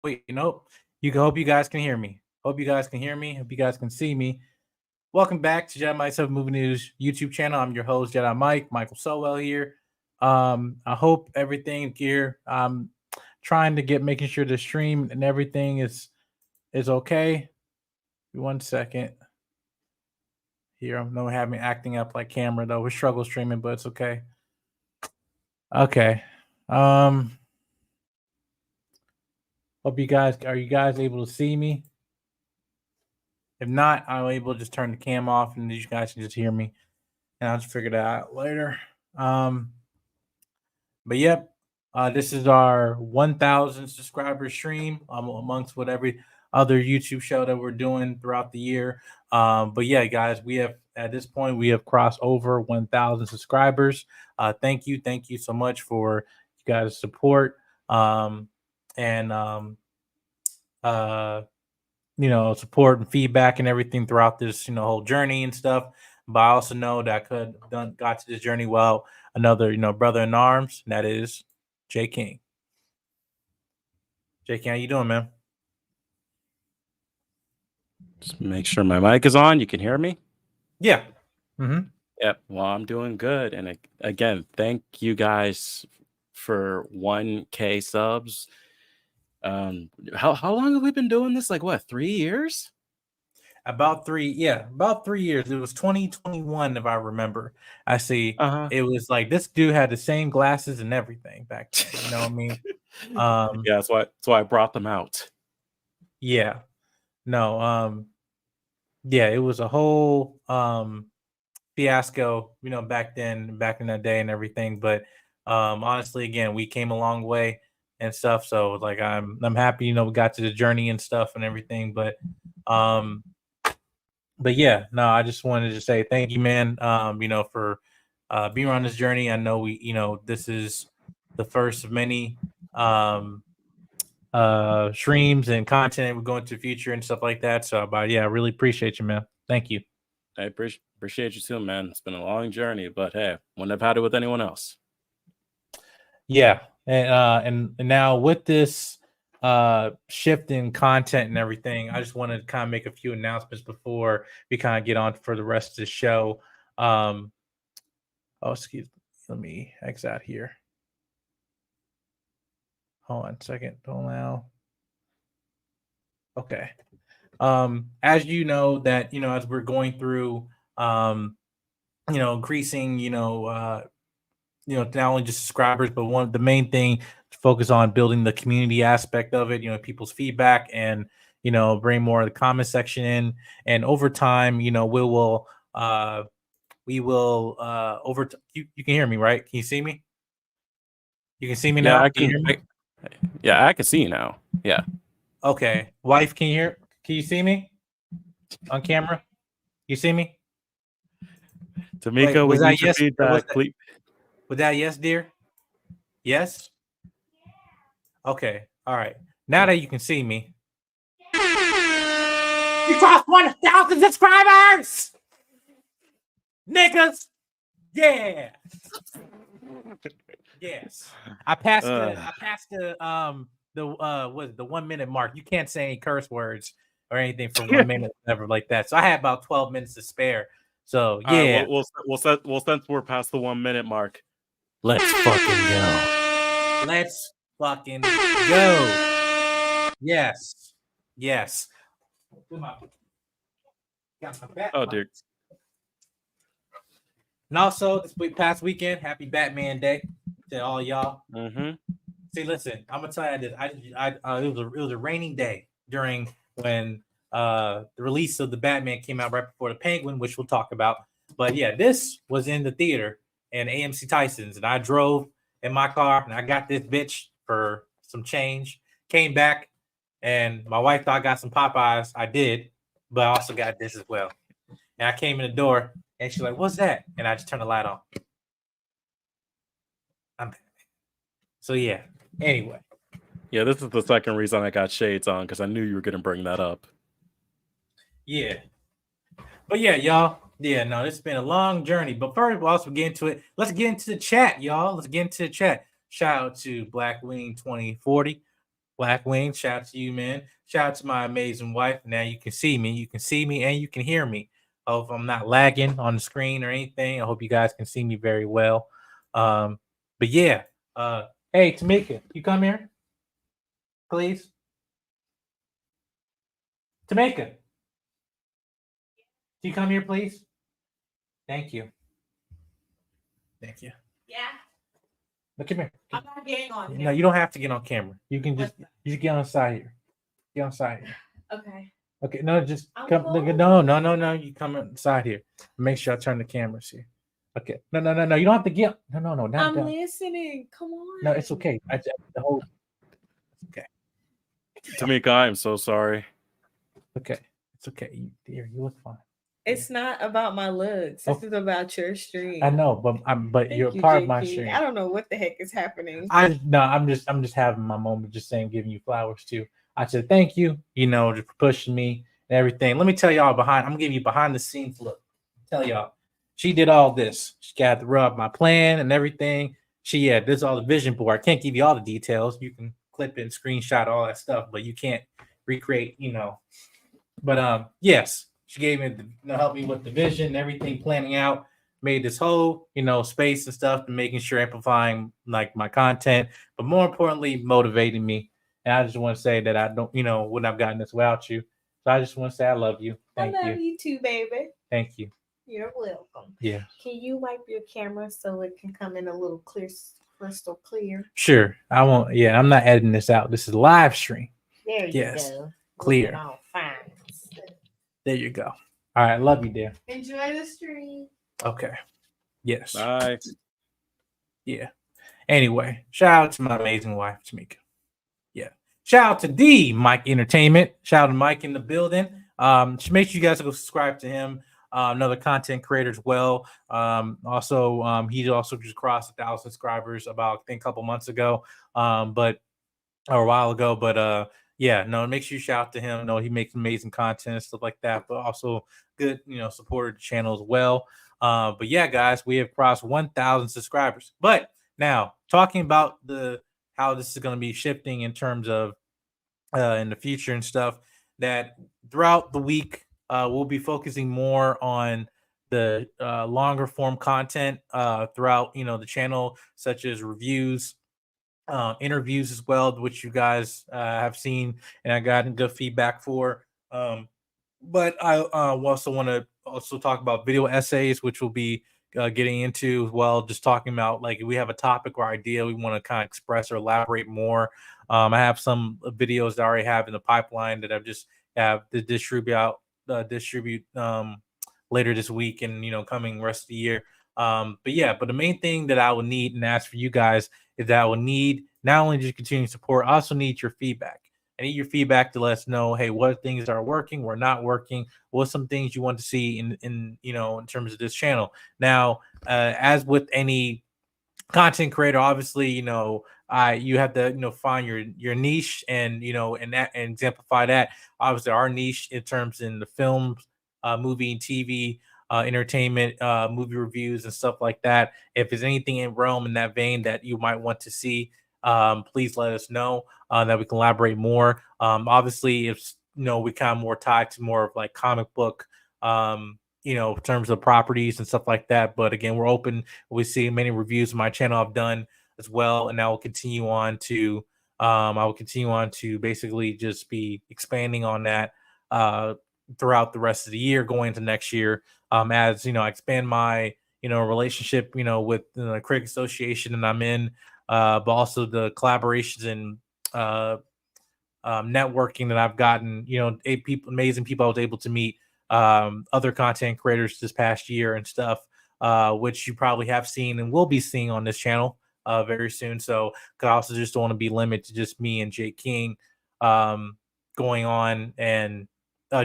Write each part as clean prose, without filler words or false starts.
Wait, nope. You can hope you guys can hear me. Hope you guys can hear me. Hope you guys can see me. Welcome back to Jedi Myself Movie News YouTube channel. I'm your host, Jedi Michael Sowell here. I hope everything here. I'm trying to making sure the stream and everything is okay. 1 second. Here, I know have me acting up like camera though. We struggle streaming, but it's okay. Okay. Hope you guys are you guys able to see me? If not, I'm able to just turn the cam off and you guys can just hear me. And I'll just figure that out later. But yep, this is our 1,000 subscriber stream amongst what every other YouTube show that we're doing throughout the year. But yeah, guys, we have at this point we have crossed over 1,000 subscribers. Thank you so much for you guys' support. And support and feedback and everything throughout this, whole journey and stuff. But I also know that I could have got to this journey well. Another, brother in arms, and that is Jay King. Jay King, how you doing, man? Just make sure my mic is on. You can hear me? Yeah. Mm-hmm. Yep. Well, I'm doing good. And again, thank you guys for 1K subs. How long have we been doing this? Like what, 3 years? About 3 years. It was 2021, if I remember. I see. It was like this dude had the same glasses and everything back then. You know what I mean? Yeah, that's why I brought them out. Yeah. No, yeah, it was a whole fiasco, back in that day and everything. But honestly, again, we came a long way and stuff. So like I'm happy, we got to the journey and stuff and everything. But yeah, no, I just wanted to say thank you, man. For being on this journey. I know this is the first of many streams and content we're going to the future and stuff like that. So, but yeah, I really appreciate you, man. Thank you. I appreciate you too, man. It's been a long journey, but hey, wouldn't have had it with anyone else. Yeah, and now with this shift in content and everything, I just want to kind of make a few announcements before we kind of get on for the rest of the show. Excuse me. Let me exit out here. Hold on a second. Don't allow. Okay. As you know that, as we're going through, increasing, not only just subscribers, but one of the main thing to focus on building the community aspect of it, people's feedback and, bring more of the comment section in. And over time, we will you can hear me, right? Can you see me? You can see me now? I can see you now. Yeah. Okay. Wife, can you see me on camera? You see me? Tamika, we need your feedback, please. Was that yes, dear? Yes? Okay. All right. Now that you can see me. You crossed 1,000 subscribers! Niggas! Yeah! Yes. I passed the 1 minute mark. You can't say any curse words or anything for 1 minute, never like that. So I had about 12 minutes to spare. So yeah. Well, since we're past the 1 minute mark, let's fucking go. Let's fucking go. Yes. Yes. Oh, dude. And also, this past weekend, happy Batman Day to all y'all. Mm-hmm. See, listen, I'm gonna tell you this. It was a raining day when the release of the Batman came out right before the Penguin, which we'll talk about. But yeah, this was in the theater in AMC Tyson's, and I drove in my car, and I got this bitch for some change. Came back, and my wife thought I got some Popeyes. I did, but I also got this as well. And I came in the door, and she's like, "What's that?" And I just turned the light on. So yeah. Anyway. Yeah, this is the second reason I got shades on, because I knew you were going to bring that up. Yeah. But yeah, y'all. Yeah, no, it's been a long journey. But first, we'll also get into it. Let's get into the chat, y'all. Let's get into the chat. Shout out to Blackwing 2040. Blackwing, shout out to you, man. Shout out to my amazing wife. Now you can see me. You can see me and you can hear me. I hope I'm not lagging on the screen or anything. I hope you guys can see me very well. But yeah. Hey, Tamika, you come here, please. Tamika, can you come here, please? Thank you. Thank you. Yeah. Look, come here. I'm not getting on. No, you don't have to get on camera. You can just get on the side here. Get on the side here. Okay. Okay, no, just I'm come. Look, no. You come inside here. Make sure I turn the cameras here. Okay. No. You don't have to get. No. Not I'm down. listening. Come on. No, it's okay. The whole. Okay. Tamika, I'm so sorry. Okay. It's okay. You look fine. It's not about my looks. This is about your stream. I know, but Thank you're you, part of my JP. stream. I don't know what the heck is happening. I'm just having my moment, just saying, giving you flowers too. I said thank you, just for pushing me and everything. Let me tell y'all I'm gonna give you behind the scenes look. Tell y'all, she did all this. She got to rub my plan and everything. This is all the vision board. I can't give you all the details. You can clip it and screenshot all that stuff, but you can't recreate, But yes, she gave me help me with the vision and everything, planning out, made this whole, space and stuff, and making sure amplifying like my content, but more importantly, motivating me. And I just want to say that I don't, wouldn't have gotten this without you. So I just want to say I love you. Thank you. I love you too, baby. Thank you. You're welcome. Yeah. Can you wipe your camera so it can come in a little crystal clear? Sure. I won't. Yeah, I'm not editing this out. This is live stream. There you go. Clear. All fine. There you go. All right. Love you, dear. Enjoy the stream. Okay. Yes. Bye. Yeah. Anyway, shout out to my amazing wife, Tamika. Yeah. Shout out to D Mike Entertainment. Shout out to Mike in the building. Make sure you guys go subscribe to him. Another content creator as well. He also just crossed 1,000 subscribers about I think a couple months ago. Or a while ago. But make sure you shout out to him. No, he makes amazing content and stuff like that, but also good, supported the channel as well. But yeah, guys, we have crossed 1,000 subscribers. But now talking about how this is going to be shifting in terms of in the future and stuff, that throughout the week we'll be focusing more on the longer form content throughout the channel, such as reviews, interviews as well, which you guys have seen and I got good feedback for. But I also want to talk about video essays, which we'll be getting into as well. Just talking about like if we have a topic or idea we want to kind of express or elaborate more. I have some videos that I already have in the pipeline that I've just have to distribute later this week and coming rest of the year. But the main thing that I will need and ask for you guys is that I will need not only just continuing support, I also need your feedback. I need your feedback to let us know, hey, what things are working, or not working, what's some things you want to see in terms of this channel. Now, as with any content creator, obviously, you have to find your niche and and exemplify that. Obviously, our niche in terms in the film, movie and TV, entertainment, movie reviews and stuff like that. If there's anything in realm in that vein that you might want to see, please let us know that we can elaborate more. Obviously, if we kind of more tied to more of like comic book, in terms of properties and stuff like that. But again, we're open. We see many reviews on my channel I've done as well, and I will continue on to basically just be expanding on that throughout the rest of the year, going into next year. As I expand my relationship with the Critic Association that I'm in, but also the collaborations and networking that I've gotten. Amazing people I was able to meet, other content creators this past year and stuff, which you probably have seen and will be seeing on this channel very soon. So I also just don't want to be limited to just me and Jake King going on and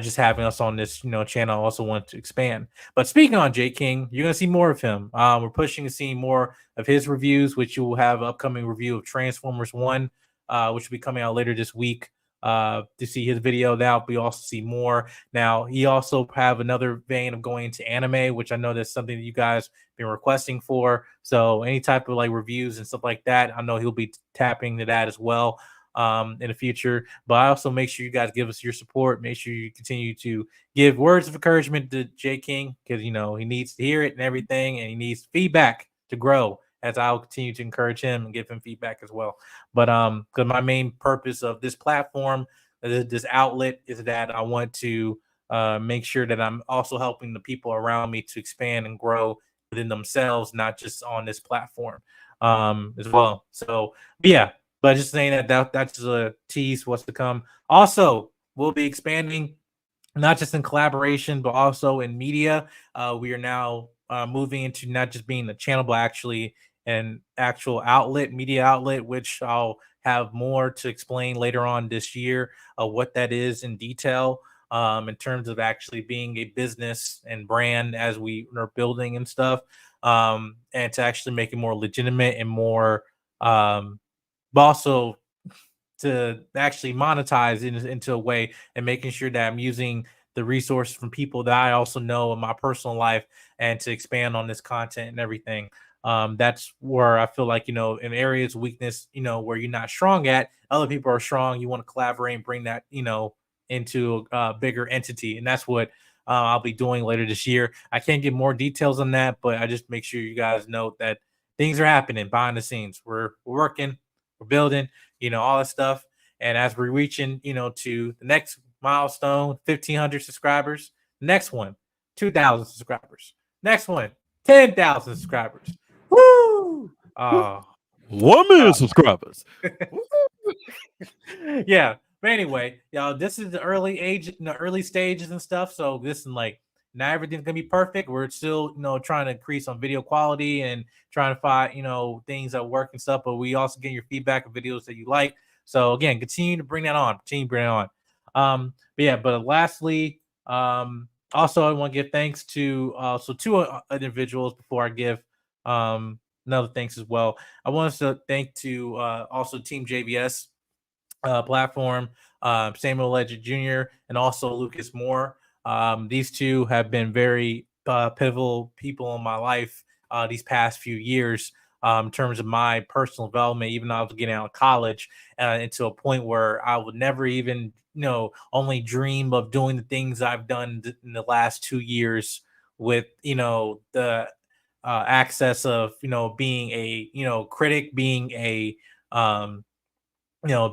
just having us on this channel. I also want to expand. But speaking on Jake King, you're gonna see more of him. We're pushing to see more of his reviews, which you will have an upcoming review of Transformers 1, which will be coming out later this week. To see his video now, we also see more. Now he also have another vein of going into anime, which I know that's something that you guys been requesting for. So any type of like reviews and stuff like that, I know he'll be tapping to that as well. in the future. But I also make sure you guys give us your support. Make sure you continue to give words of encouragement to Jay King, because he needs to hear it and everything, and he needs feedback to grow, as I'll continue to encourage him and give him feedback as well. But because my main purpose of this platform, this outlet, is that I want to make sure that I'm also helping the people around me to expand and grow within themselves, not just on this platform as well. So yeah, but just saying that's a tease what's to come. Also, we'll be expanding not just in collaboration, but also in media. We are now moving into not just being the channel, but actually an actual outlet, media outlet, which I'll have more to explain later on this year, what that is in detail, in terms of actually being a business and brand as we are building and stuff, and to actually make it more legitimate and more, but also to actually monetize it into a way, and making sure that I'm using the resource from people that I also know in my personal life, and to expand on this content and everything. That's where I feel like, in areas of weakness, where you're not strong at, other people are strong. You want to collaborate and bring that, into a bigger entity. And that's what I'll be doing later this year. I can't give more details on that, but I just make sure you guys know that things are happening behind the scenes. We're working, we're building, all that stuff. And as we're reaching, to the next milestone, 1,500 subscribers, next one, 2,000 subscribers, next one, 10,000 subscribers. Woo! 1 million subscribers. Yeah. But anyway, this is the early stages and stuff. So this, and like, not everything's gonna be perfect. We're still, trying to increase on video quality and trying to find, things that work and stuff. But we also get your feedback of videos that you like. So again, continue to bring that on. But yeah, but lastly, also I want to give thanks to two individuals before I give another thanks as well. I want to thank to also Team JBS platform, Samuel Legend Jr. and also Lucas Moore. These two have been very pivotal people in my life these past few years, in terms of my personal development. Even though I was getting out of college, into a point where I would never even, only dream of doing the things I've done in the last 2 years, with, the access of, being a, critic, being a,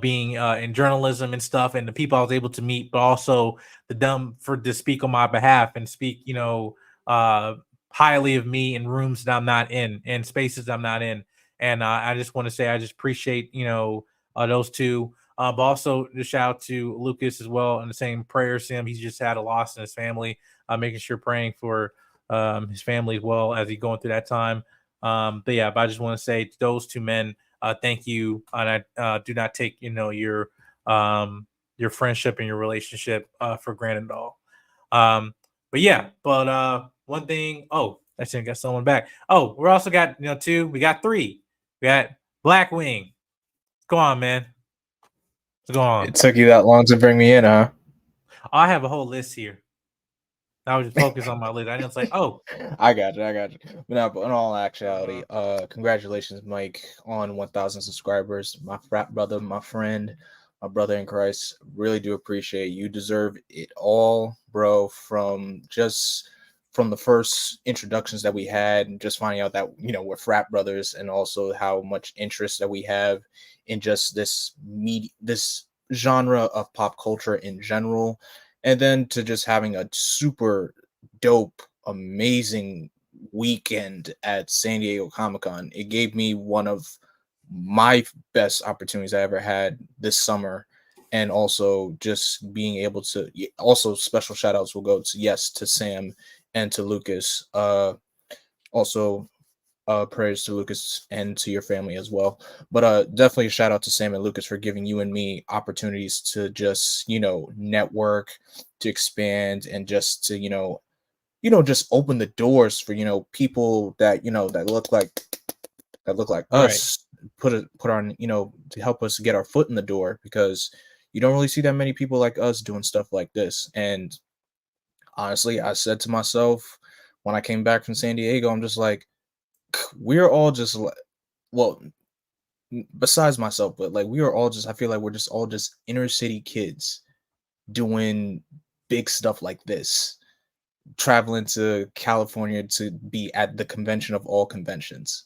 being in journalism and stuff, and the people I was able to meet, but also to speak on my behalf and speak, uh, highly of me in rooms that I'm not in and spaces I'm not in. And I just want to say I just appreciate, those two. But also to shout out to Lucas as well, and the same prayers to him. He's just had a loss in his family, making sure praying for his family as well as he's going through that time. But I just want to say to those two men, thank you, and I do not take your friendship and your relationship for granted at all. But one thing. Oh, actually, I got someone back. Oh, we also got two. We got three. We got Blackwing. Go on, man. What's going on? It took you that long to bring me in, huh? I have a whole list here. I was just focused on my list. I didn't say, oh, I got you. But in all actuality, congratulations, Mike, on 1,000 subscribers. My frat brother, my friend, my brother in Christ. Really do appreciate it. You deserve it all, bro. From the first introductions that we had, and just finding out that we're frat brothers, and also how much interest that we have in just this genre of pop culture in general. And then to just having a super dope, amazing weekend at San Diego Comic-Con. It gave me one of my best opportunities I ever had this summer. And also just being able to, also special shout outs will go to Sam and to Lucas. Also prayers to Lucas and to your family as well. But definitely a shout out to Sam and Lucas for giving you and me opportunities to just network, to expand, and just to just open the doors for people that that look like us, put on to help us get our foot in the door, because you don't really see that many people like us doing stuff like this. And honestly, I said to myself when I came back from San Diego, I'm just like, we're all just, well, besides myself, but like we are all just, I feel like we're just all just inner city kids doing big stuff like this, traveling to California to be at the convention of all conventions,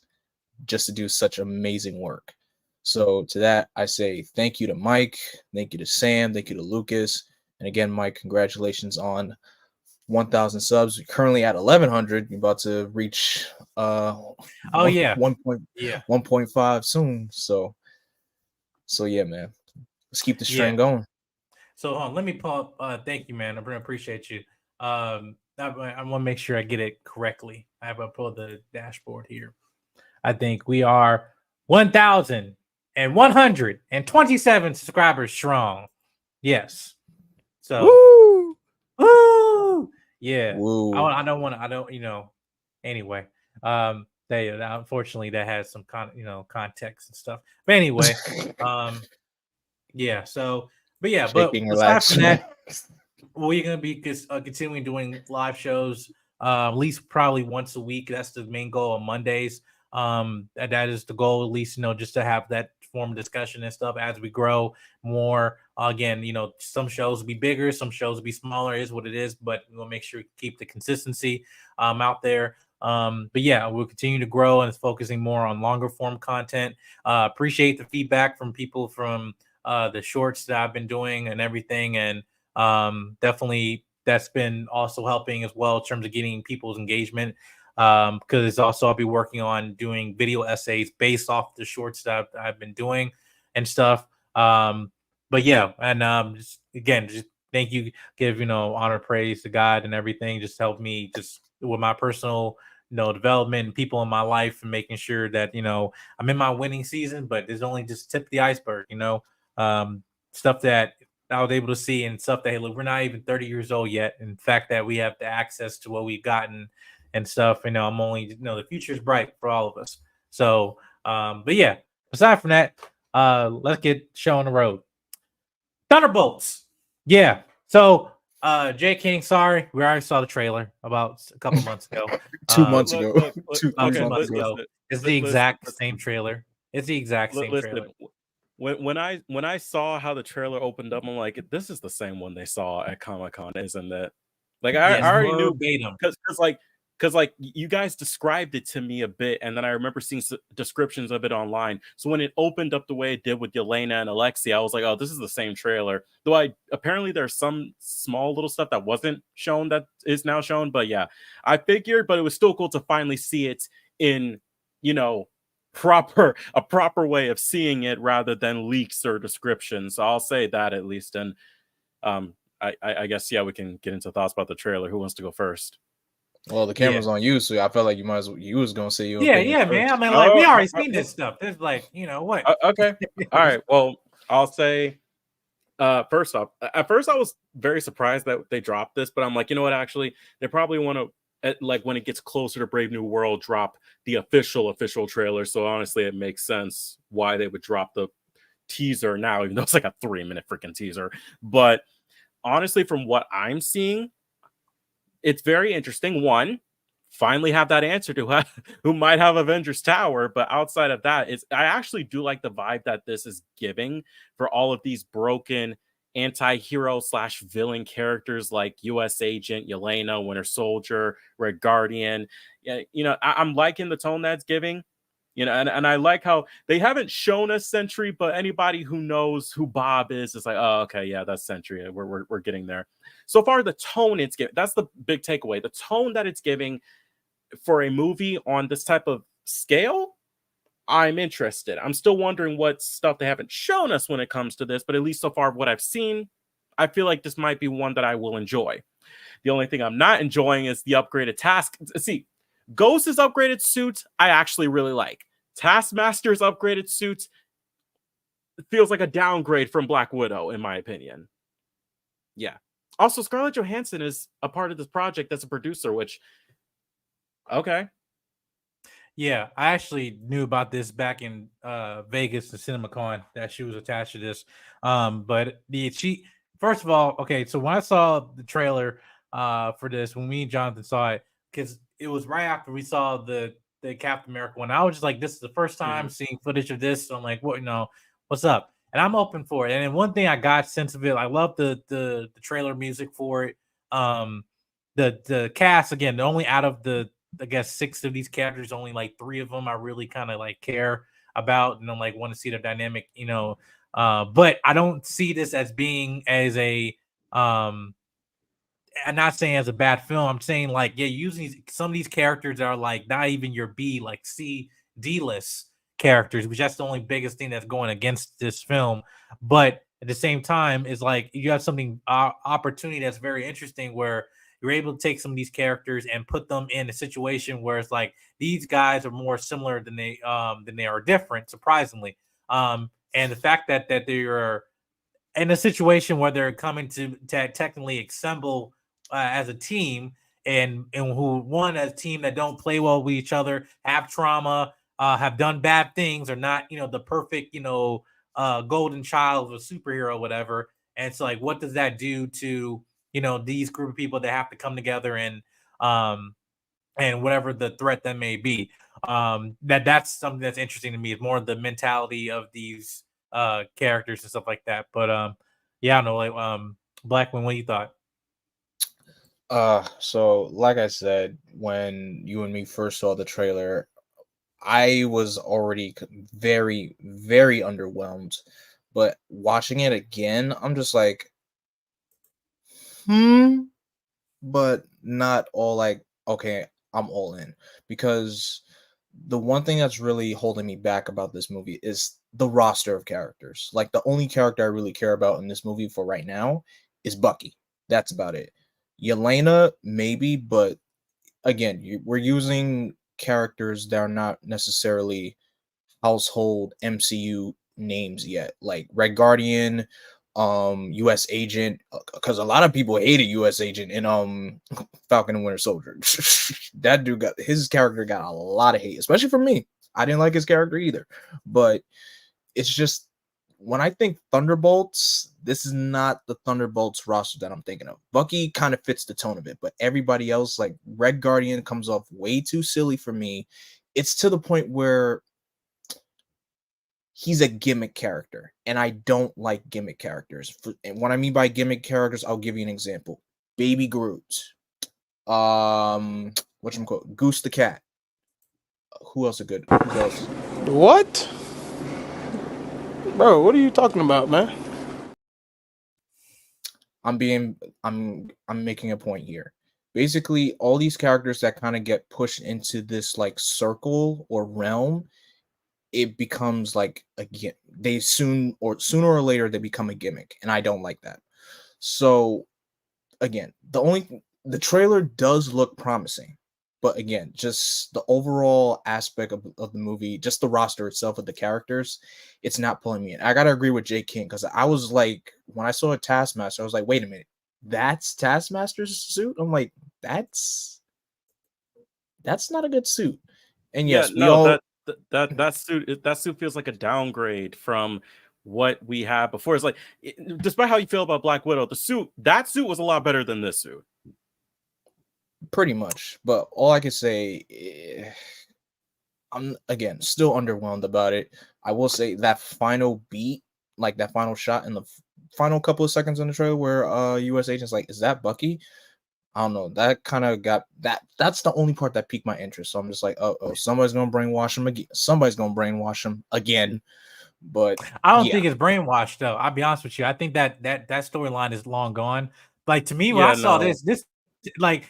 just to do such amazing work. So to that, I say thank you to Mike, thank you to Sam, thank you to Lucas, and again, Mike, congratulations on 1,000 subs. We're currently at 1,100. You're about to reach Oh yeah, 1.5 soon. So yeah, man. Let's keep the yeah. string going. So let me pull up. Thank you, man. I really appreciate you. I want to make sure I get it correctly. I have to pull the dashboard here. I think we are 1,127 subscribers strong. Yes. So, woo! Yeah. Woo. I don't want to. I don't. Anyway. Unfortunately, that has some context and stuff. But anyway, yeah. So, but yeah, Shaking, but aside from relax. that, we're gonna be continuing doing live shows, at least probably once a week. That's the main goal on Mondays. That is the goal, at least, just to have that form of discussion and stuff as we grow more. Again, some shows will be bigger, some shows will be smaller, is what it is, but we'll make sure we keep the consistency out there. But yeah, we'll continue to grow and focusing more on longer form content. Appreciate the feedback from people from the shorts that I've been doing and everything, and definitely that's been also helping as well in terms of getting people's engagement, because it's also I'll be working on doing video essays based off the shorts that I've been doing and stuff. But yeah, and just thank you, give honor, praise to God and everything. Just help me just with my personal development and people in my life, and making sure that I'm in my winning season, but there's only just tip of the iceberg. Stuff that I was able to see, and stuff that, hey, look, we're not even 30 years old yet. In fact, that we have the access to what we've gotten and stuff. I'm only, the future is bright for all of us. So, but yeah, aside from that, let's get show on the road. Thunderbolts. Yeah. So, Jay King, sorry, we already saw the trailer about a couple months ago. 2 months ago. Look, 2 okay, months ago. listen, it's the exact same trailer. It's the exact same trailer. When I saw how the trailer opened up, I'm like, this is the same one they saw at Comic-Con, isn't it? Like I already knew, because you guys described it to me a bit, and then I remember seeing descriptions of it online. So when it opened up the way it did with Yelena and Alexia, I was like, oh, this is the same trailer. Though apparently there's some small little stuff that wasn't shown that is now shown. But yeah, I figured, but it was still cool to finally see it in, a proper way of seeing it rather than leaks or descriptions. So I'll say that at least. And I guess, yeah, we can get into thoughts about the trailer. Who wants to go first? Well, the camera's on you, so I felt like you was gonna say you. Yeah, man. I mean, we already seen this stuff. There's what? Okay. All right. Well, I'll say first off, at first I was very surprised that they dropped this, but I'm like, you know what? Actually, they probably want to, like, when it gets closer to Brave New World, drop the official trailer. So honestly, it makes sense why they would drop the teaser now, even though it's like a 3-minute freaking teaser. But honestly, from what I'm seeing, it's very interesting. One, finally have that answer to who might have Avengers Tower. But outside of that, I actually do like the vibe that this is giving for all of these broken anti-hero / villain characters like US Agent, Yelena, Winter Soldier, Red Guardian. Yeah, I'm liking the tone that's giving. And I like how they haven't shown us Sentry, but anybody who knows who Bob is like, oh, okay, yeah, that's Sentry. We're getting there. So far, the tone it's giving, that's the big takeaway. The tone that it's giving for a movie on this type of scale, I'm interested. I'm still wondering what stuff they haven't shown us when it comes to this, but at least so far what I've seen, I feel like this might be one that I will enjoy. The only thing I'm not enjoying is the upgraded task. See, Ghost's upgraded suit, I actually really like. Taskmaster's upgraded suit feels like a downgrade from Black Widow, in my opinion. Yeah. Also, Scarlett Johansson is a part of this project as a producer, which, okay. Yeah, I actually knew about this back in Vegas, the CinemaCon, that she was attached to this. But first of all, okay, so when I saw the trailer for this, when me and Jonathan saw it, because it was right after we saw the the Captain America one. I was just like, this is the first time seeing footage of this. So I'm like, what, what's up? And I'm open for it. And then one thing I got sense of it, I love the trailer music for it. The cast, again, only out of the, I guess, 6 of these characters, only like 3 of them I really kind of like care about and like want to see their dynamic, but I don't see this as being as a I'm not saying as a bad film. I'm saying like, yeah, using some of these characters that are like not even your B, like C, D list characters, which that's the only biggest thing that's going against this film. But at the same time, is like you have something opportunity that's very interesting where you're able to take some of these characters and put them in a situation where it's like these guys are more similar than they are different, surprisingly. And the fact that they are in a situation where they're coming to technically assemble as a team, and who one as a team that don't play well with each other, have trauma, have done bad things, or not, the perfect, golden child of a superhero, whatever. And it's like, what does that do to these group of people that have to come together and whatever the threat that may be. That's something that's interesting to me. Is more the mentality of these characters and stuff like that. But yeah, I don't know, like Blackman, what you thought? So like I said, when you and me first saw the trailer, I was already very, very underwhelmed. But watching it again, I'm just like, but not all like, okay, I'm all in. Because the one thing that's really holding me back about this movie is the roster of characters. Like, the only character I really care about in this movie for right now is Bucky. That's about it. Yelena, maybe, but again, we're using characters that are not necessarily household MCU names yet, like Red Guardian, US Agent, because a lot of people hated US Agent in Falcon and Winter Soldier. That dude his character got a lot of hate, especially from me. I didn't like his character either, but it's just when I think Thunderbolts, this is not the Thunderbolts roster that I'm thinking of. Bucky kind of fits the tone of it, but everybody else, like Red Guardian, comes off way too silly for me. It's to the point where he's a gimmick character, and I don't like gimmick characters. And what I mean by gimmick characters, I'll give you an example. Baby Groot. Whatchamacallit? Goose the Cat. Who else are good? Who else? What? Bro, what are you talking about, man? I'm making a point here. Basically, all these characters that kind of get pushed into this like circle or realm, it becomes like they sooner or later they become a gimmick, and I don't like that. So again, the trailer does look promising, but again, just the overall aspect of the movie, just the roster itself of the characters, it's not pulling me in. I gotta agree with Jay King, because I was like, when I saw a Taskmaster, I was like, wait a minute, that's Taskmaster's suit? I'm like, that's not a good suit. And yes, that suit feels like a downgrade from what we had before. It's like, despite how you feel about Black Widow, that suit was a lot better than this suit. Pretty much. But all I can say, I'm again still underwhelmed about it. I will say that final beat, like that final shot in the final couple of seconds in the trailer where US Agent's like, is that Bucky? I don't know. That kind of got that's the only part that piqued my interest. So I'm just like, oh, somebody's gonna brainwash him again. Somebody's gonna brainwash him again. But I don't think it's brainwashed though. I'll be honest with you. I think that storyline is long gone. Like, to me, when I saw this like,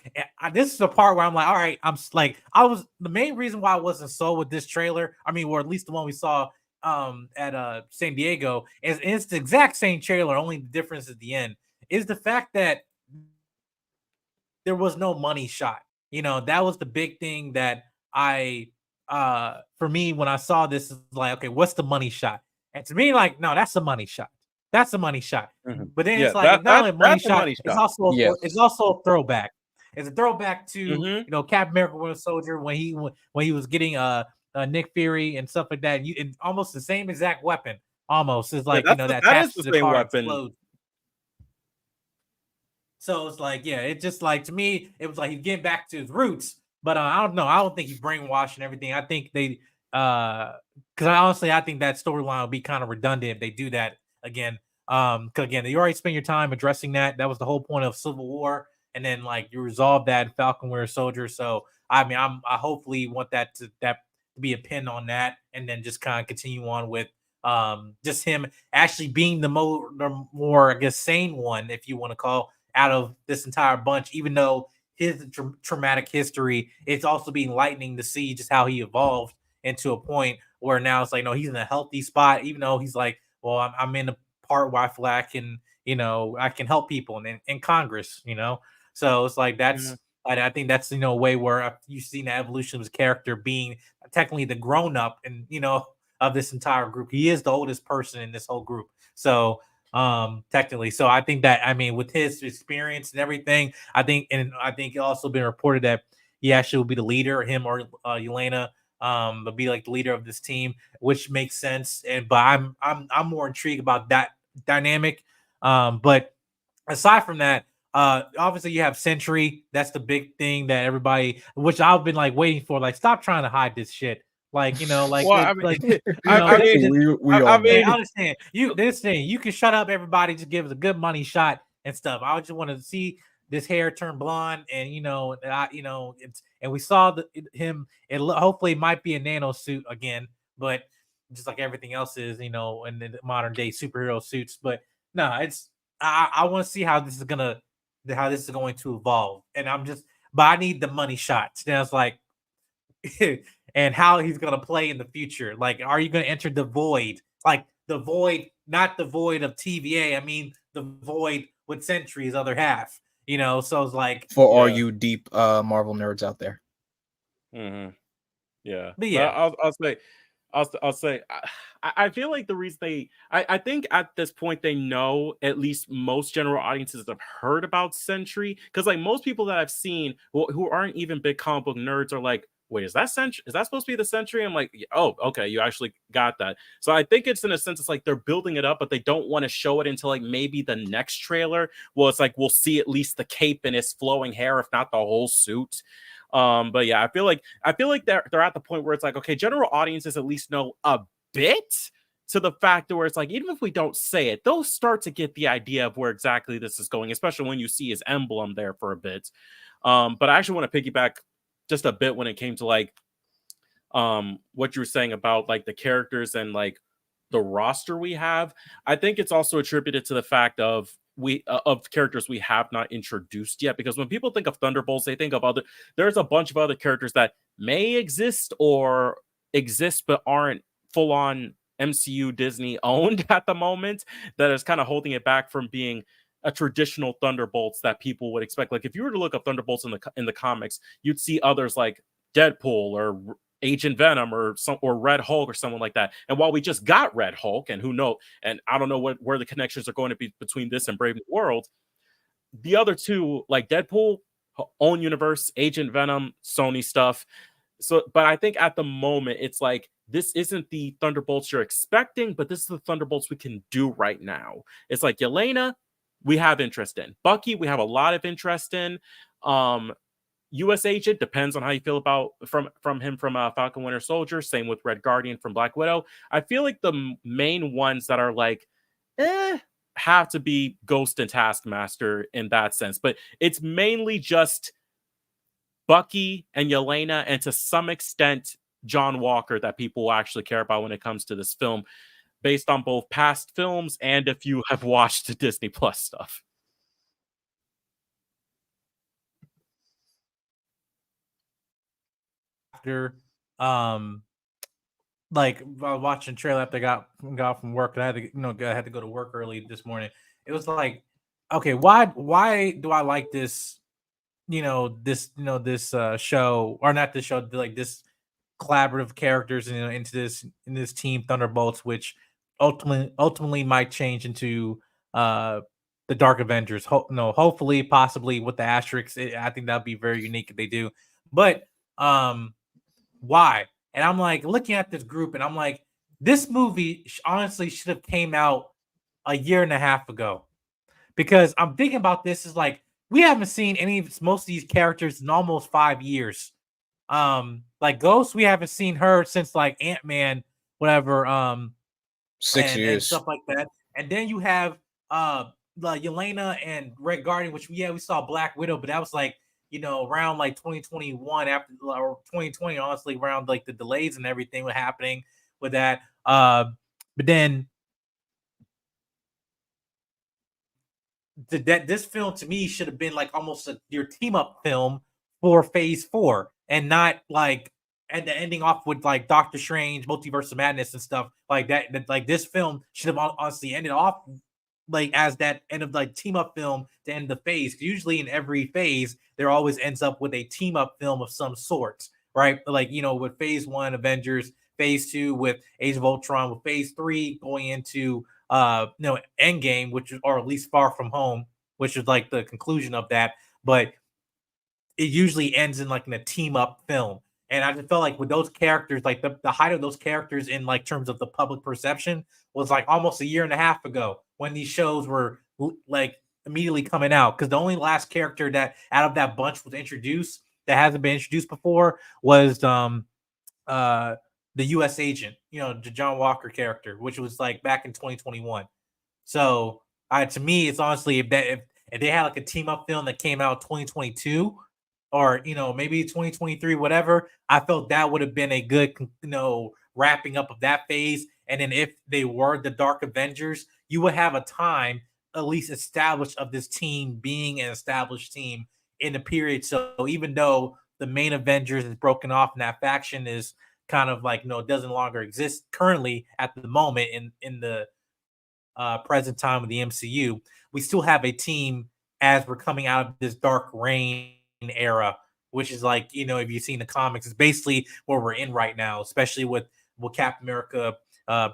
this is the part where I'm like, all right, the main reason why I wasn't sold with this trailer, I mean, or at least the one we saw at San Diego, is it's the exact same trailer, only the difference at the end is the fact that there was no money shot. That was the big thing that for me, when I saw this, is like, okay, what's the money shot? And to me, like, no, that's a money shot. That's a money shot. Mm-hmm. But then it's like, not only a money shot, it's also a throwback. It's a throwback to Captain America: Winter Soldier when he was getting Nick Fury and stuff like that. And almost the same exact weapon. Almost is like, that is the same weapon. Explodes. So it's like, yeah, it just like, to me, it was like he's getting back to his roots, But I don't know. I don't think he's brainwashed and everything. I think they because I think that storyline will be kind of redundant if they do that again. Because again, you already spent your time addressing that. That was the whole point of Civil War, and then like you resolved that in Falcon Winter Soldier. So I mean, I hopefully want that to be a pin on that, and then just kind of continue on with just him actually being the more I guess sane one, if you want to call, out of this entire bunch, even though his traumatic history, it's also being enlightening to see just how he evolved into a point where now it's like, no, he's in a healthy spot, even though he's like, well, I'm in a part where I feel like I can, I can help people and in Congress, so it's like that's. Yeah. I think that's a way where you've seen the evolution of his character being technically the grown up and of this entire group. He is the oldest person in this whole group. So technically, so I think that with his experience and everything, I think it also been reported that he actually will be the leader, him or Yelena, will be like the leader of this team, which makes sense. But I'm more intrigued about that dynamic. But aside from that, obviously you have Sentry. That's the big thing that everybody, which I've been like waiting for. Like, stop trying to hide this shit. Like, like, Well, I mean, like, I mean, we all I know. hey, mean, I understand this thing. You can shut up, everybody. Just give us a good money shot and stuff. I just want to see this hair turn blonde, and it's and we saw him. Hopefully it might be a nano suit again, but just like everything else is, in the modern day superhero suits. But no, it's I want to see how this is going to evolve, and but I need the money shots. And I was like. And how he's going to play in the future. Like, are you going to enter the void? Like the void, not the void of TVA. I mean, the void with Sentry's other half, So it's like, For all Yeah. you deep Marvel nerds out there. mhm. Yeah. But yeah. I'll say, I feel like the reason I think at this point they know, at least most general audiences have heard about Sentry, because like most people that I've seen who aren't even big comic book nerds are like, wait, is that Sentry? Is that supposed to be the Sentry? I'm like, oh, okay, you actually got that. So I think it's in a sense, it's like they're building it up, but they don't want to show it until like maybe the next trailer. Well, it's like we'll see at least the cape and his flowing hair, if not the whole suit. But yeah, I feel like they're at the point where it's like, okay, general audiences at least know a bit, to the fact where it's like, even if we don't say it, they'll start to get the idea of where exactly this is going, especially when you see his emblem there for a bit. But I actually want to piggyback just a bit when it came to like what you were saying about like the characters and like the roster we have. I think it's also attributed to the fact of characters we have not introduced yet, because when people think of Thunderbolts, they think of there's a bunch of other characters that may exist or exist but aren't full on MCU Disney owned at the moment, that is kind of holding it back from being a traditional Thunderbolts that people would expect. Like if you were to look up Thunderbolts in the comics, you'd see others like Deadpool or Agent Venom or Red Hulk or someone like that. And while we just got Red Hulk, and and I don't know where the connections are going to be between this and Brave New World, the other two, like Deadpool, own universe, Agent Venom, Sony stuff. So, but I think at the moment it's like, this isn't the Thunderbolts you're expecting, but this is the Thunderbolts we can do right now. It's like Yelena, we have interest in. Bucky, we have a lot of interest in. US Agent, depends on how you feel about from Falcon Winter Soldier. Same with Red Guardian from Black Widow. I feel like the main ones that are like, have to be Ghost and Taskmaster in that sense. But it's mainly just Bucky and Yelena, and to some extent John Walker, that people will actually care about when it comes to this film, based on both past films and if you have watched the Disney Plus stuff. After like I was watching the trailer after I got from work, and I had to go to work early this morning. It was like, okay, why do I like this this show, or not this show, like this collaborative characters into this team Thunderbolts, which ultimately might change into the Dark Avengers. Hopefully, possibly with the asterisks. I think that'd be very unique if they do. But why? And I'm like looking at this group, and I'm like, this movie honestly should have came out a year and a half ago, because I'm thinking about this is like, we haven't seen most of these characters in almost 5 years. Like Ghost, we haven't seen her since like Ant-Man, whatever. 6 and years. stuff like that. And then you have like Yelena and Red Guardian, which we saw Black Widow, but that was like around like 2021 after or 2020, honestly, around like the delays and everything were happening with that. But then this film to me should have been like almost your team up film for Phase 4, and not like and the ending off with like Doctor Strange, Multiverse of Madness, and stuff like that. Like this film should have honestly ended off like as that end of like team up film to end the phase. Usually in every phase, there always ends up with a team up film of some sort, right? Like with Phase 1, Avengers, Phase 2 with Age of Ultron, with Phase 3 going into Endgame, which is or at least Far From Home, which is like the conclusion of that. But it usually ends in like in a team up film. And I just felt like with those characters, like the height of those characters in like terms of the public perception was like almost a year and a half ago when these shows were like immediately coming out. Because the only last character that out of that bunch was introduced that hasn't been introduced before was the US agent, the John Walker character, which was like back in 2021. So to me, it's honestly if they had like a team up film that came out 2022 or maybe 2023, whatever, I felt that would have been a good wrapping up of that phase. And then if they were the Dark Avengers, you would have a time at least established of this team being an established team in the period. So even though the main Avengers is broken off and that faction is kind of like doesn't longer exist currently at the moment in the present time of the MCU, we still have a team as we're coming out of this Dark Reign era, which is like if you've seen the comics, it's basically where we're in right now, especially with Captain America,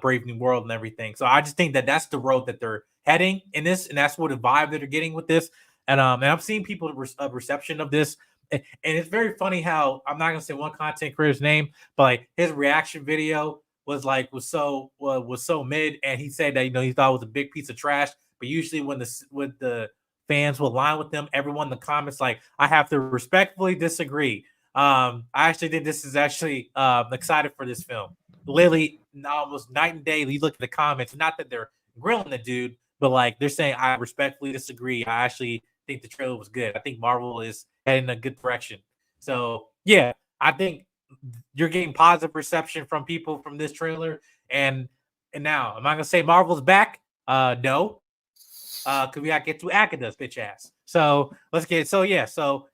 Brave New World, and everything. So I just think that that's the road that they're heading in this, and that's what the vibe that they're getting with this. And I'm seeing people's reception of this. And it's very funny how I'm not gonna say one content creator's name, but like his reaction video was so mid, and he said that he thought it was a big piece of trash. But usually when the fans will align with them, everyone in the comments like, I have to respectfully disagree. I actually think this is actually excited for this film. Literally almost night and day. You look at the comments, not that they're grilling the dude, but like they're saying, I respectfully disagree. I actually think the trailer was good. I think Marvel is heading in a good direction. So yeah, I think you're getting positive reception from people from this trailer. And now, am I gonna say Marvel's back? No. Because we gotta get to Agatha's bitch ass. So let's get so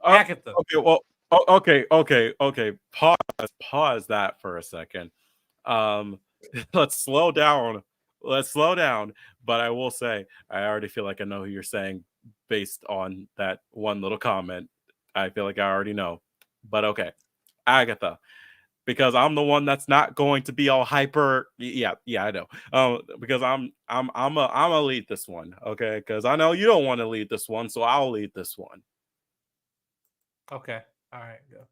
Agatha. Okay, well, okay. Pause that for a second. Let's slow down. But I will say, I already feel like I know who you're saying based on that one little comment. I feel like I already know. But okay, Agatha. Because I'm the one that's not going to be all hyper. Yeah, I know. Because I'm gonna lead this one, okay? Because I know you don't want to lead this one, so I'll lead this one. Okay, all right, go.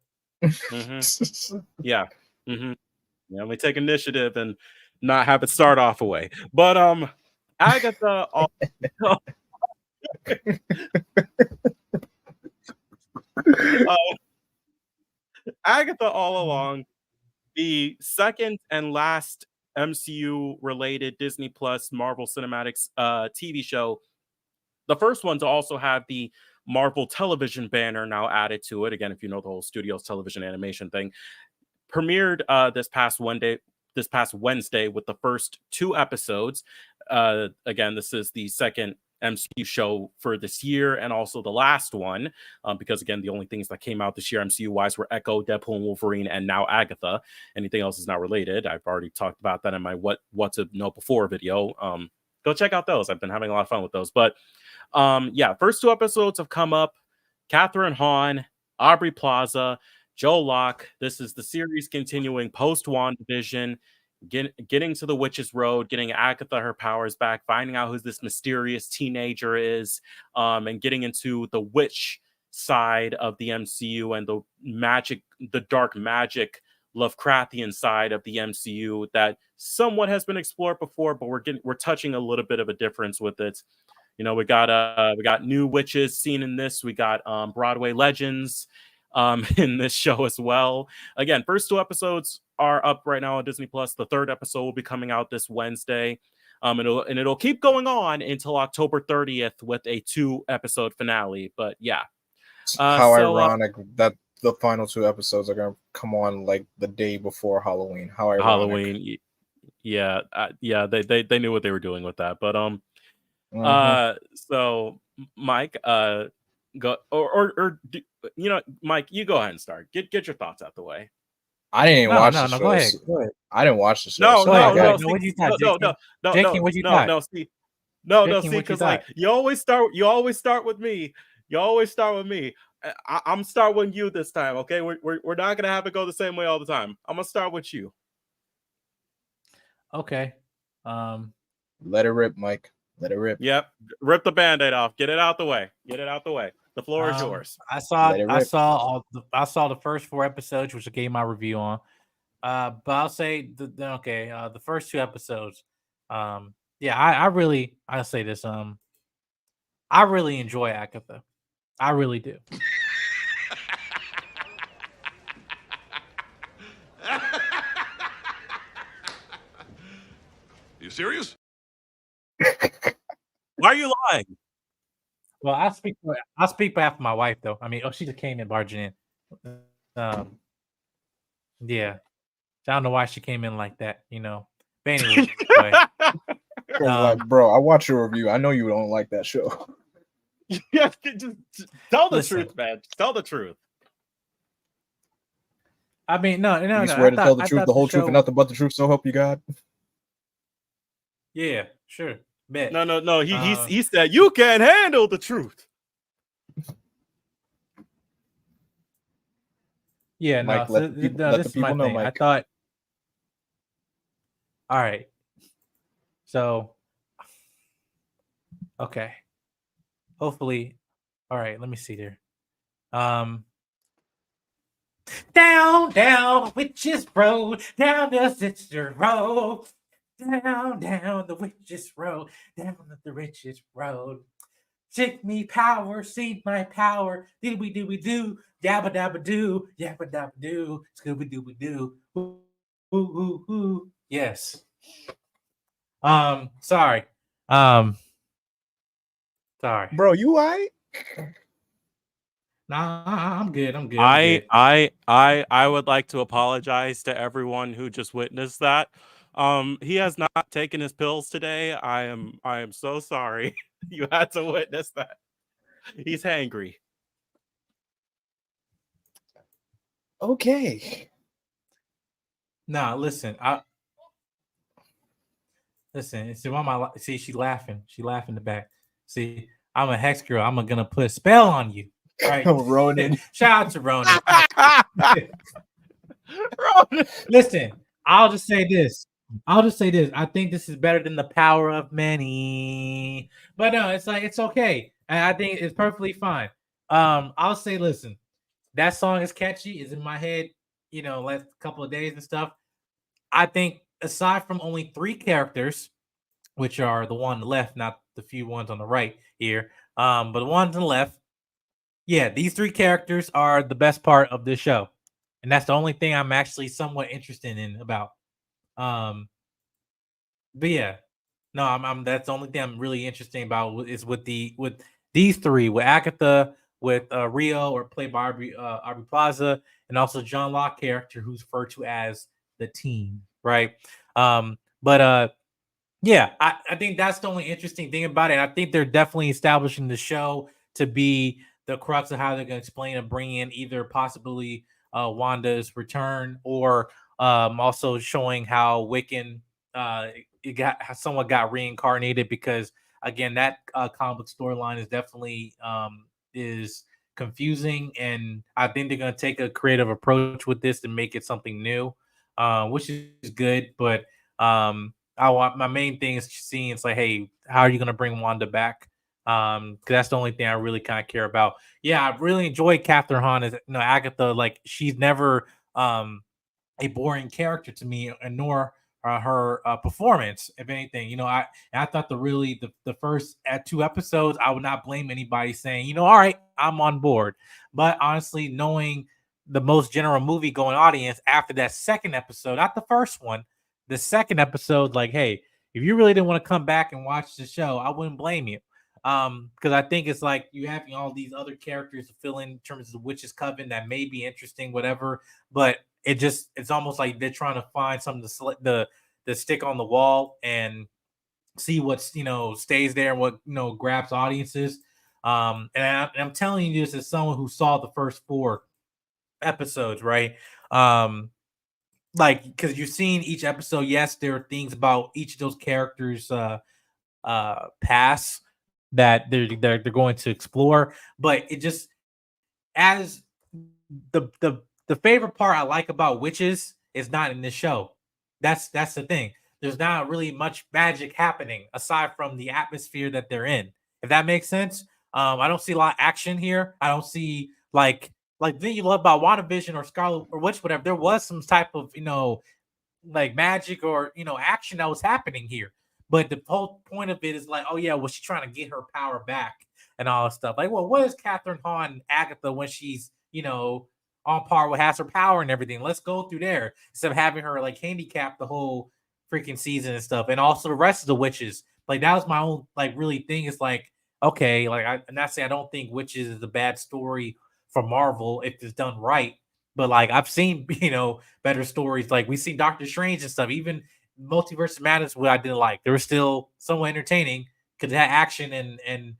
Yeah, we take initiative and not have it start off away. But Agatha. Agatha all along. The second and last MCU-related Disney Plus Marvel Cinematics TV show, the first one to also have the Marvel television banner now added to it. Again, if you know the whole studio's television animation thing, premiered this past Wednesday with the first 2 episodes. Again, this is the second MCU show for this year and also the last one, because again, the only things that came out this year MCU wise were Echo, Deadpool and Wolverine, and now Agatha. Anything else is not related. I've already talked about that in my what to know before video. Go check out those. I've been having a lot of fun with those. But first 2 episodes have come up. Catherine Hahn, Aubrey Plaza, Joe Locke. This is the series continuing post WandaVision. Getting to the Witch's Road, getting Agatha her powers back, finding out who this mysterious teenager is, and getting into the witch side of the MCU and the dark magic Lovecraftian side of the MCU that somewhat has been explored before, but we're touching a little bit of a difference with it. We got new witches seen in this. We got Broadway legends. in this show as well. Again, first 2 episodes are up right now on Disney Plus. The 3rd episode will be coming out this Wednesday. And it'll keep going on until October 30th with a 2-episode finale. But yeah. How ironic that the final 2 episodes are going to come on like the day before Halloween. How ironic. Halloween. Yeah. They knew what they were doing with that. But so Mike, go or Mike, you go ahead and start. Get your thoughts out the way. I didn't even watch the show. Go ahead. I didn't watch the show. No, what you thought, Jason? What you thought? See, because like you always start with me. I'm start with you this time, okay? We're not gonna have it go the same way all the time. I'm gonna start with you. Okay. Let it rip, Mike. Let it rip. Yep. Rip the Band-Aid off. Get it out the way. The floor is yours. I saw the first 4 episodes, which I gave my review on. But I'll say the first 2 episodes. I'll say this. I really enjoy Agatha. I really do. You serious? Why are you lying? Well, I speak behalf of my wife, though. I mean, she just came in barging in. Yeah. I don't know why she came in like that, But anyway, like, bro, I watched your review. I know you don't like that show. Yeah, just tell the truth, man. Tell the truth. I mean, no. You swear to tell the truth, the whole truth, and nothing but the truth. So help you God. Yeah, sure. Bet. No. He said you can't handle the truth. Yeah, Mike, no. This is my thing. I thought. All right. So. Okay. Hopefully. All right. Let me see there. Down, Witches Road. Down the Sister Road. Down the Witches Road. Down the Riches Road. Take me power, see my power. Dooby dooby doo. Yabba dabba doo. Yabba dabba doo. Scooby dooby doo. Ooh. Yes. Sorry. Sorry. Bro, you all right? Nah, I'm good. I would like to apologize to everyone who just witnessed that. He has not taken his pills today. I am so sorry. You had to witness that. He's hangry. Okay. Nah, listen. Listen. See, she laughing. She laughing in the back. See, I'm a hex girl. I'm gonna put a spell on you. Right, Ronan. Shout out to Ronan. Listen, I'll just say this. I think this is better than the power of many. But no, it's okay. And I think it's perfectly fine. I'll say, listen, that song is catchy, is in my head, last couple of days and stuff. I think aside from only 3 characters, which are the one on the left, not the few ones on the right here, but the ones on the left, yeah, these 3 characters are the best part of this show. And that's the only thing I'm actually somewhat interested in about. But yeah, no, I'm that's the only thing I'm really interested about is with these 3, with Agatha, with Rio, or played by Aubrey Plaza, and also John Locke character who's referred to as the team, right? Yeah, I think that's the only interesting thing about it. I think they're definitely establishing the show to be the crux of how they're going to explain and bring in either possibly Wanda's return, or also showing how Wiccan somewhat got reincarnated, because again, that comic book storyline is definitely is confusing, and I think they're going to take a creative approach with this to make it something new, which is good. But my main thing is seeing, it's like, hey, how are you going to bring Wanda back? Because that's the only thing I really kind of care about. Yeah, I really enjoy Catherine Hahn as Agatha. Like, she's never a boring character to me, and nor her performance. If anything, I thought the first 2 episodes, I would not blame anybody saying, all right, I'm on board. But honestly, knowing the most general movie going audience after that second episode, not the first one, the second episode, like, hey, if you really didn't want to come back and watch the show, I wouldn't blame you. Because I think it's like you having all these other characters to fill in terms of the Witch's Coven that may be interesting, whatever. But it's almost like they're trying to find something to stick on the wall and see what's stays there and what grabs audiences. And I'm telling you this as someone who saw the first 4 episodes, right? Like, because you've seen each episode. Yes, there are things about each of those characters past that they're going to explore, but it just, as the favorite part I like about witches is not in this show. That's the thing. There's not really much magic happening aside from the atmosphere that they're in. If that makes sense. I don't see a lot of action here. I don't see like the thing you love about WandaVision or Scarlet or Witch, whatever. There was some type of like magic or action that was happening here. But the whole point of it is like, oh yeah, well, she's trying to get her power back and all that stuff. Like, well, what is Catherine Hahn Agatha when she's on par with, has her power and everything? Let's go through there instead of having her like handicap the whole freaking season and stuff. And also the rest of the witches. Like, that was my own like really thing. Is like, okay, like I'm not saying I don't think Witches is a bad story for Marvel if it's done right. But like I've seen, better stories. Like we've seen Doctor Strange and stuff. Even Multiverse of Madness, what I didn't like. They were still somewhat entertaining because it had action and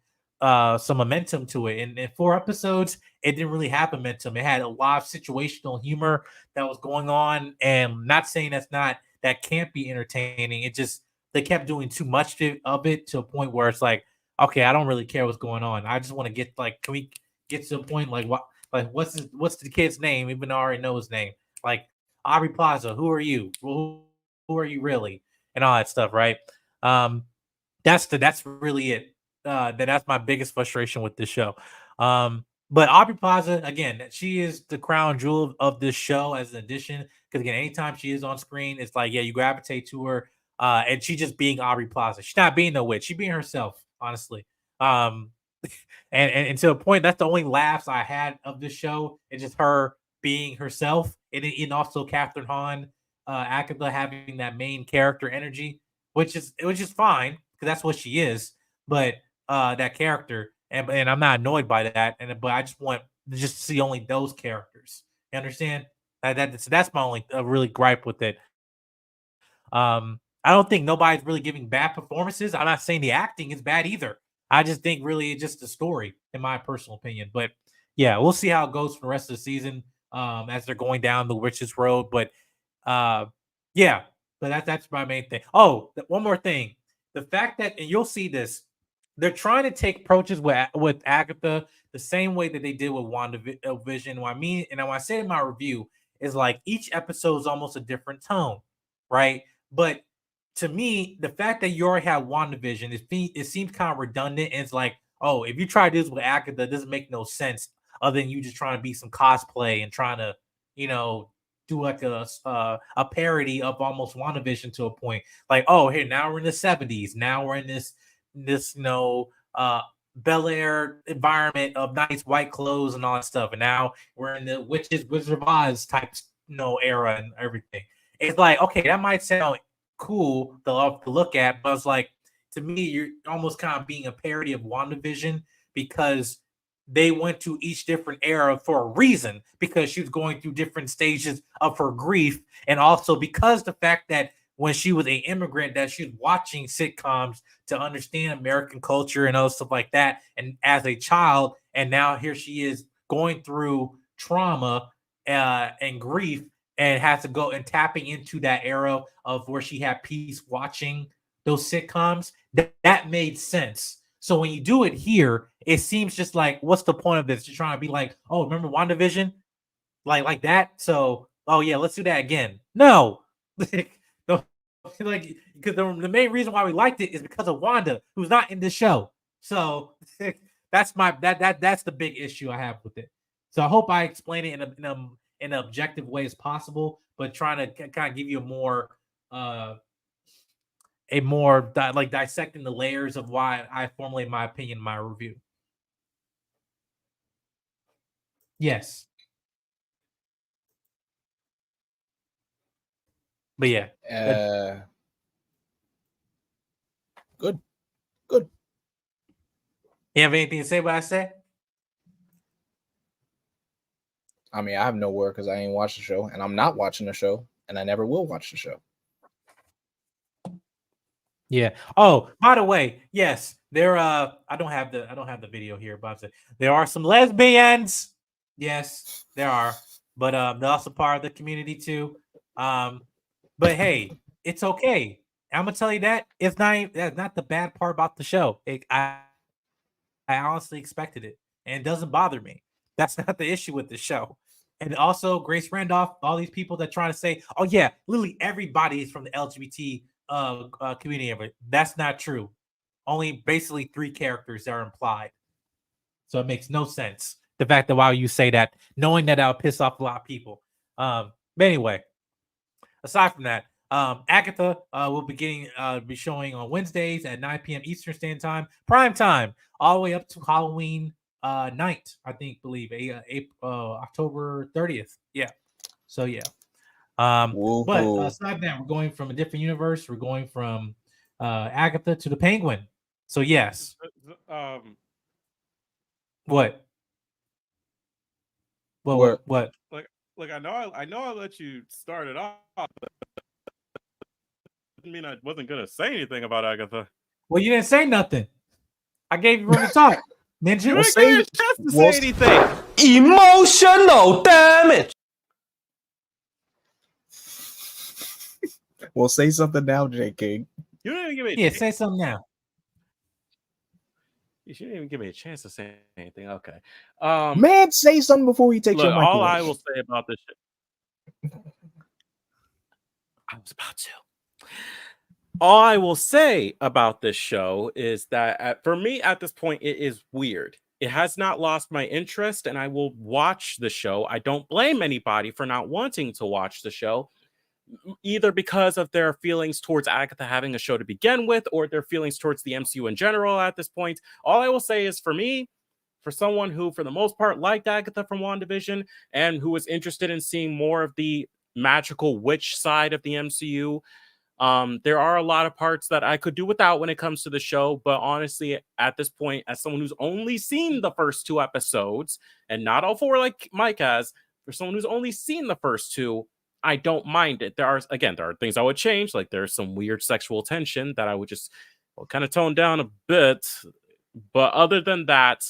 some momentum to it. And in 4 episodes, it didn't really have momentum. It had a lot of situational humor that was going on. And not saying that can't be entertaining. It just, they kept doing too much of it to a point where it's like, okay, I don't really care what's going on. I just want to get like, can we get to a point like what? Like, what's the kid's name? Even though I already know his name. Like, Aubrey Plaza, who are you? Who are you really? And all that stuff, right? That's really it. That's my biggest frustration with this show. But Aubrey Plaza, again, she is the crown jewel of this show as an addition. Because again, anytime she is on screen, it's like, yeah, you gravitate to her. And she just being Aubrey Plaza. She's not being no witch. She's being herself, honestly. And to a point, that's the only laughs I had of this show. It's just her being herself, and also Catherine Hahn, Agatha having that main character energy, which is fine because that's what she is. But that character, and I'm not annoyed by that. But I just want to just see only those characters. You understand? That's my only really gripe with it. I don't think nobody's really giving bad performances. I'm not saying the acting is bad either. I just think really it's just the story, in my personal opinion. But yeah, we'll see how it goes for the rest of the season as they're going down the witches road. But yeah, but that's my main thing. Oh, one more thing. The fact that, and you'll see this, they're trying to take approaches with Agatha the same way that they did with WandaVision. What I mean, and what I say in my review is like each episode is almost a different tone, right? But to me, the fact that you already have WandaVision, it seems kind of redundant. And it's like, oh, if you try this with Agatha, it doesn't make no sense other than you just trying to be some cosplay and trying to, do like a parody of almost WandaVision to a point. Like, oh, here, now we're in the 70s. Now we're in this Bel Air environment of nice white clothes and all that stuff. And now we're in the Wizard of Oz type, era and everything. It's like, okay, that might sound cool to look at, but it's like, to me, you're almost kind of being a parody of WandaVision because they went to each different era for a reason, because she was going through different stages of her grief, and also because the fact that when she was an immigrant, that she was watching sitcoms to understand American culture and other stuff like that, and as a child, and now here she is going through trauma and grief, and has to go and tapping into that era of where she had peace watching those sitcoms. That made sense. So when you do it here, it seems just like, what's the point of this? You're trying to be like, oh, remember WandaVision? Like that? So, oh yeah, let's do that again. No. Like, because the main reason why we liked it is because of Wanda, who's not in the show. So that's that's the big issue I have with it. So I hope I explain it in an objective way as possible, but trying to kind of give you a more a more like dissecting the layers of why I formulate my opinion in my review. Yes. But yeah. Good. You have anything to say what I said? I mean, I have no word because I ain't watched the show, and I'm not watching the show, and I never will watch the show. Yeah. Oh, by the way, yes, there. I don't have the video here, but there are some lesbians. Yes, there are, but they're also part of the community too. But hey, it's okay. I'm gonna tell you that that's not the bad part about the show. I honestly expected it, and it doesn't bother me. That's not the issue with the show. And also, Grace Randolph, all these people that trying to say, "Oh yeah, literally everybody is from the LGBT community." That's not true. Only basically 3 characters are implied, so it makes no sense. The fact that while you say that, knowing that that'll piss off a lot of people. But anyway, aside from that, Agatha will be showing on Wednesdays at 9 p.m. Eastern Standard Time, prime time, all the way up to Halloween night, I believe October 30th. Yeah. So yeah. But aside from that, we're going from a different universe. We're going from Agatha to the Penguin. So yes. What? What? Like I know I let you start it off, but didn't mean I wasn't gonna say anything about Agatha. Well, you didn't say nothing. I gave you room to talk. Ninja, you didn't give me a chance to say anything. Emotional damage. Well, say something now, J. King. You didn't give me. Yeah, say something now. You didn't even give me a chance to say anything. Okay. Man, say something before you take your mic all away. I will say about this shit. I was about to. All I will say about this show is that for me at this point, it is weird. It has not lost my interest, and I will watch the show. I don't blame anybody for not wanting to watch the show, either because of their feelings towards Agatha having a show to begin with, or their feelings towards the MCU in general at this point. All I will say is, for me, for someone who, for the most part, liked Agatha from WandaVision and who was interested in seeing more of the magical witch side of the MCU, there are a lot of parts that I could do without when it comes to the show. But honestly, at this point, as someone who's only seen the first 2 episodes, and not all 4 like Mike has, for someone who's only seen the first 2, I don't mind it. There are things I would change, like there's some weird sexual tension that I would just kind of tone down a bit. But other than that,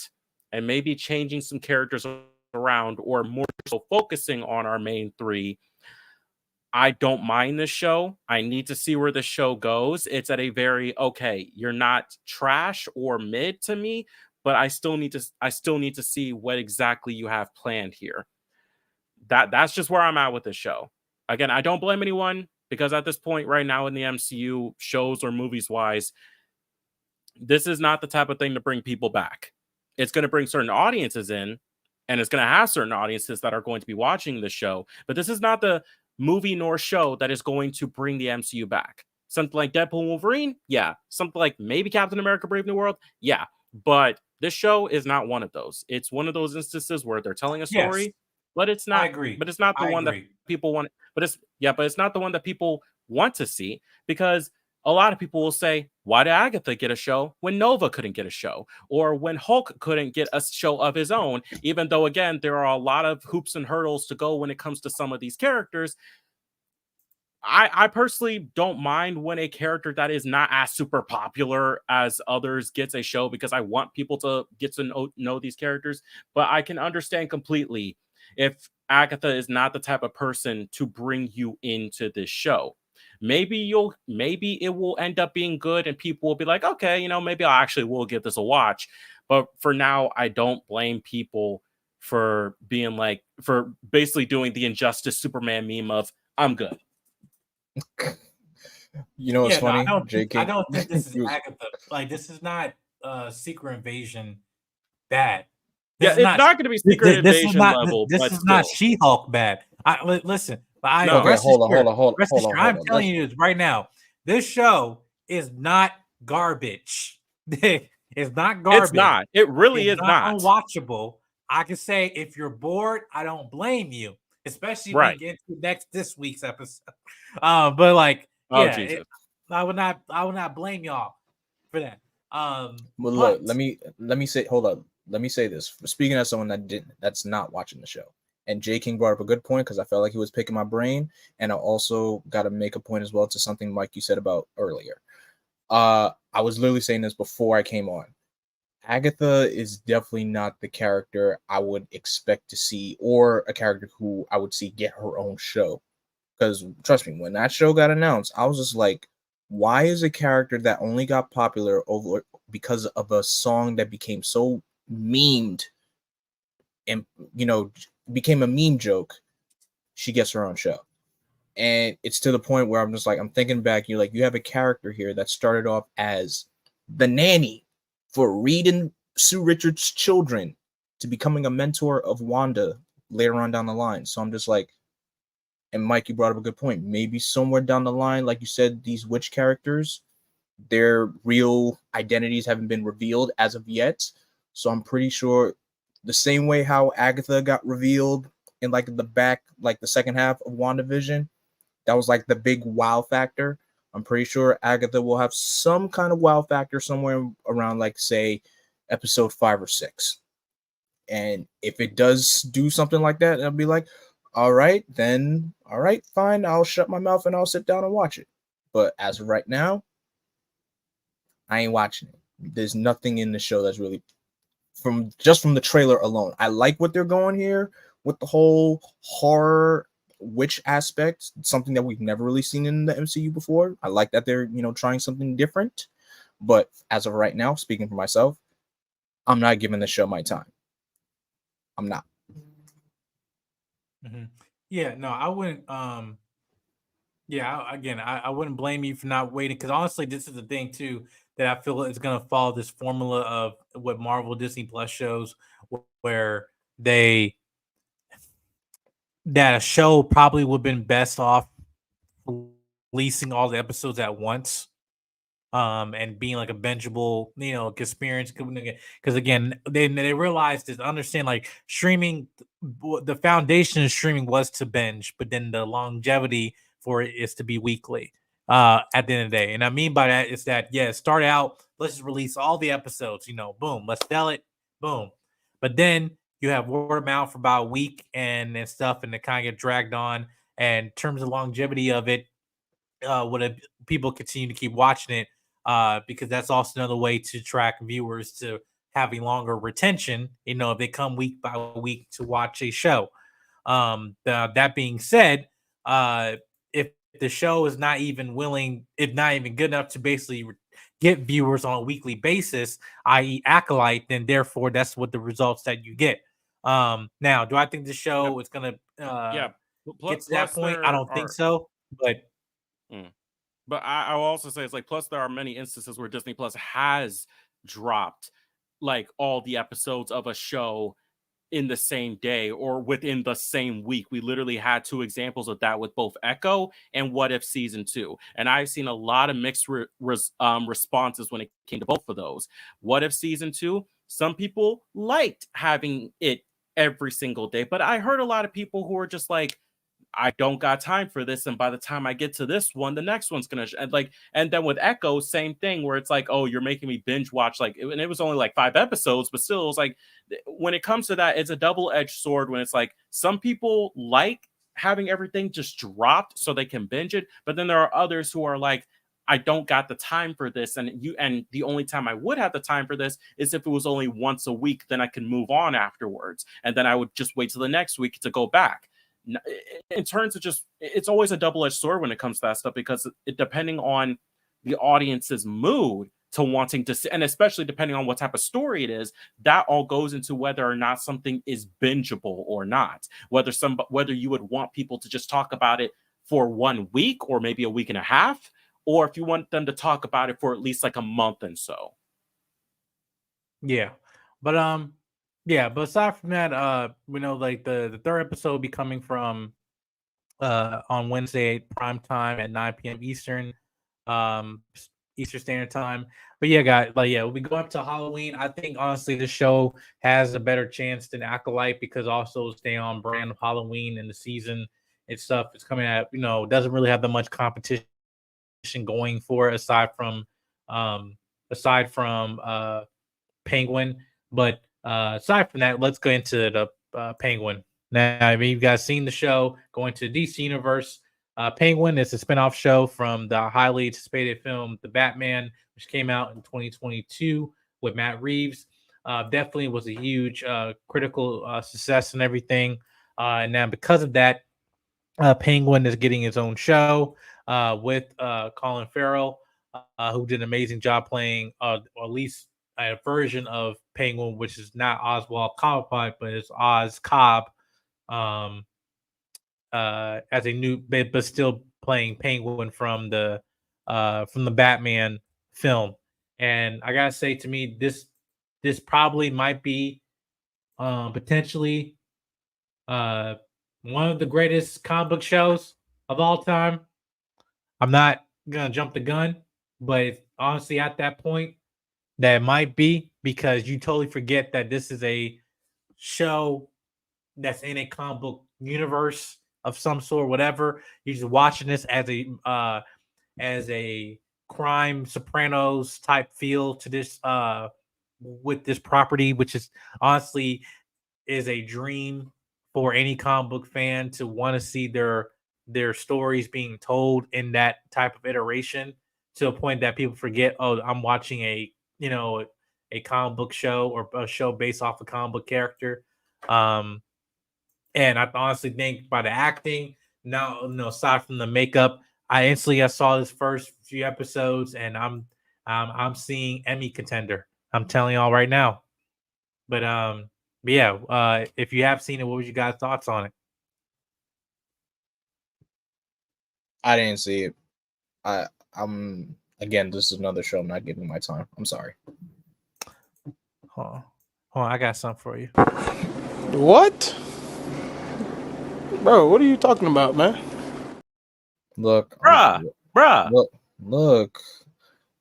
and maybe changing some characters around, or more so focusing on our main 3, I don't mind this show. I need to see where the show goes. It's at a very you're not trash or mid to me, but I still need to see what exactly you have planned here. That's just where I'm at with this show. Again, I don't blame anyone, because at this point right now in the MCU, shows or movies wise, this is not the type of thing to bring people back. It's going to bring certain audiences in, and it's going to have certain audiences that are going to be watching the show. But this is not the movie nor show that is going to bring the MCU back. Something like Deadpool and Wolverine, yeah. Something like maybe Captain America Brave New World, yeah. But this show is not one of those. It's one of those instances where they're telling a story, but it's not. I agree. But it's not the one that people want. But it's not the one that people want to see, because a lot of people will say, why did Agatha get a show when Nova couldn't get a show, or when Hulk couldn't get a show of his own? Even though, again, there are a lot of hoops and hurdles to go when it comes to some of these characters. I personally don't mind when a character that is not as super popular as others gets a show, because I want people to get to know these characters. But I can understand completely if Agatha is not the type of person to bring you into this show. Maybe it will end up being good, and people will be like, okay, maybe I actually will give this a watch. But for now, I don't blame people for for basically doing the Injustice Superman meme of, I'm good. What's funny? I don't think this is Agatha. Like, this is not Secret Invasion bad. It's not going to be Secret Invasion level. This is not She-Hulk bad. Listen, But No. Okay, rest hold on, assured, hold rest on, assured, hold I'm on. telling you this right now. This show is not garbage. It's not garbage. It's not. It really It's is not not. unwatchable. I can say if you're bored, I don't blame you, especially when Right. you get to this week's episode. But like, Oh, yeah, Jesus. I would not blame y'all for that. Well, But look, let me say, hold up. Let me say this. Speaking as someone that's not watching the show, and J King brought up a good point because I felt like he was picking my brain, and I also got to make a point as well to something Mike you said about earlier. I was literally saying this before I came on. Agatha is definitely not the character I would expect to see, or a character who I would see get her own show. Because trust me, when that show got announced, I was just like, why is a character that only got popular over because of a song that became so memed and became a meme joke, she gets her own show? And it's to the point where I'm just like, I'm thinking back, you have a character here that started off as the nanny for Reed and Sue Richards' children to becoming a mentor of Wanda later on down the line. So I'm just like, and Mike, you brought up a good point. Maybe somewhere down the line, like you said, these witch characters, their real identities haven't been revealed as of yet. So I'm pretty sure the same way how Agatha got revealed in like the second half of WandaVision, that was like the big wow factor. I'm pretty sure Agatha will have some kind of wow factor somewhere around, like, say, episode 5 or 6. And if it does do something like that, I'll be like, all right, fine. I'll shut my mouth and I'll sit down and watch it. But as of right now, I ain't watching it. There's nothing in the show that's really from the trailer alone. I like what they're going here with the whole horror witch aspect, something that we've never really seen in the MCU before. I like that they're, trying something different. But as of right now, speaking for myself, I'm not giving the show my time. I'm not. mhm. Yeah, no, I wouldn't. Yeah, I wouldn't blame you for not waiting because honestly, this is the thing too that I feel is going to follow this formula of what Marvel Disney Plus shows, where they that a show probably would have been best off releasing all the episodes at once, and being like a bingeable, experience. Because again, they realized to understand like streaming, the foundation of streaming was to binge, but then the longevity for it is to be weekly. At the end of the day, and I mean by that is that start out, let's just release all the episodes. Boom, let's sell it, boom. But then you have word of mouth for about a week and stuff, and it kind of get dragged on. And in terms of longevity of it, would people continue to keep watching it, because that's also another way to track viewers to having longer retention, if they come week by week to watch a show. That being said, if the show is not even willing, if not even good enough to basically get viewers on a weekly basis, i.e. Acolyte, then therefore that's what the results that you get. Now, do I think the show is going to Yeah. get to that Plus, point? I there don't think are. so, but But I will also say it's like, plus there are many instances where Disney Plus has dropped like all the episodes of a show in the same day or within the same week. We literally had 2 examples of that with both Echo and What If Season 2. And I've seen a lot of mixed responses when it came to both of those. What If Season 2, some people liked having it every single day, but I heard a lot of people who are just like, I don't got time for this, and by the time I get to this one, the next one's gonna and then with Echo, same thing where it's like, oh, you're making me binge watch and it was only like 5 episodes, but still, it was like when it comes to that, it's a double-edged sword. When it's like some people like having everything just dropped so they can binge it, but then there are others who are like, I don't got the time for this, and the only time I would have the time for this is if it was only once a week, then I can move on afterwards, and then I would just wait till the next week to go back. In terms of just, it's always a double-edged sword when it comes to that stuff, because it depending on the audience's mood to wanting to see, and especially depending on what type of story it is, that all goes into whether or not something is bingeable or not, whether you would want people to just talk about it for 1 week or maybe a week and a half, or if you want them to talk about it for at least like a month and so. yeah, but but aside from that, like the third episode be coming from on Wednesday prime time at 9 p.m. Eastern, Eastern Standard Time. But yeah, guys, we'll be going up to Halloween. I think honestly, this show has a better chance than Acolyte because also stay on brand of Halloween and the season and stuff. It's coming out, doesn't really have that much competition going for it aside from Penguin. But aside from that, let's go into the Penguin. Now, I mean, you guys seen the show going to the DC universe. Penguin is a spinoff show from the highly anticipated film The Batman, which came out in 2022 with Matt Reeves. Definitely was a huge critical success and everything. And now because of that, Penguin is getting his own show with Colin Farrell, who did an amazing job playing, or at least a version of Penguin, which is not Oswald Cobblepot, but it's Oz Cobb, as a new, but still playing Penguin from the Batman film. And I gotta say, to me, this probably might be potentially one of the greatest comic book shows of all time. I'm not gonna jump the gun, but honestly, at that point, that might be because you totally forget that this is a show that's in a comic book universe of some sort, whatever. You're just watching this as a crime Sopranos type feel to this with this property, which is honestly is a dream for any comic book fan to want to see their stories being told in that type of iteration to a point that people forget, oh, I'm watching a comic book show or a show based off a comic book character. And I honestly think by the acting, now, aside from the makeup, I saw this first few episodes, and I'm seeing Emmy contender. I'm telling y'all right now. But yeah, if you have seen it, what was you guys' thoughts on it? I didn't see it. I'm again. This is another show. I'm not giving my time. I'm sorry. Hold on, I got something for you. What? Bro, what are you talking about, man? Look, Bruh. Look.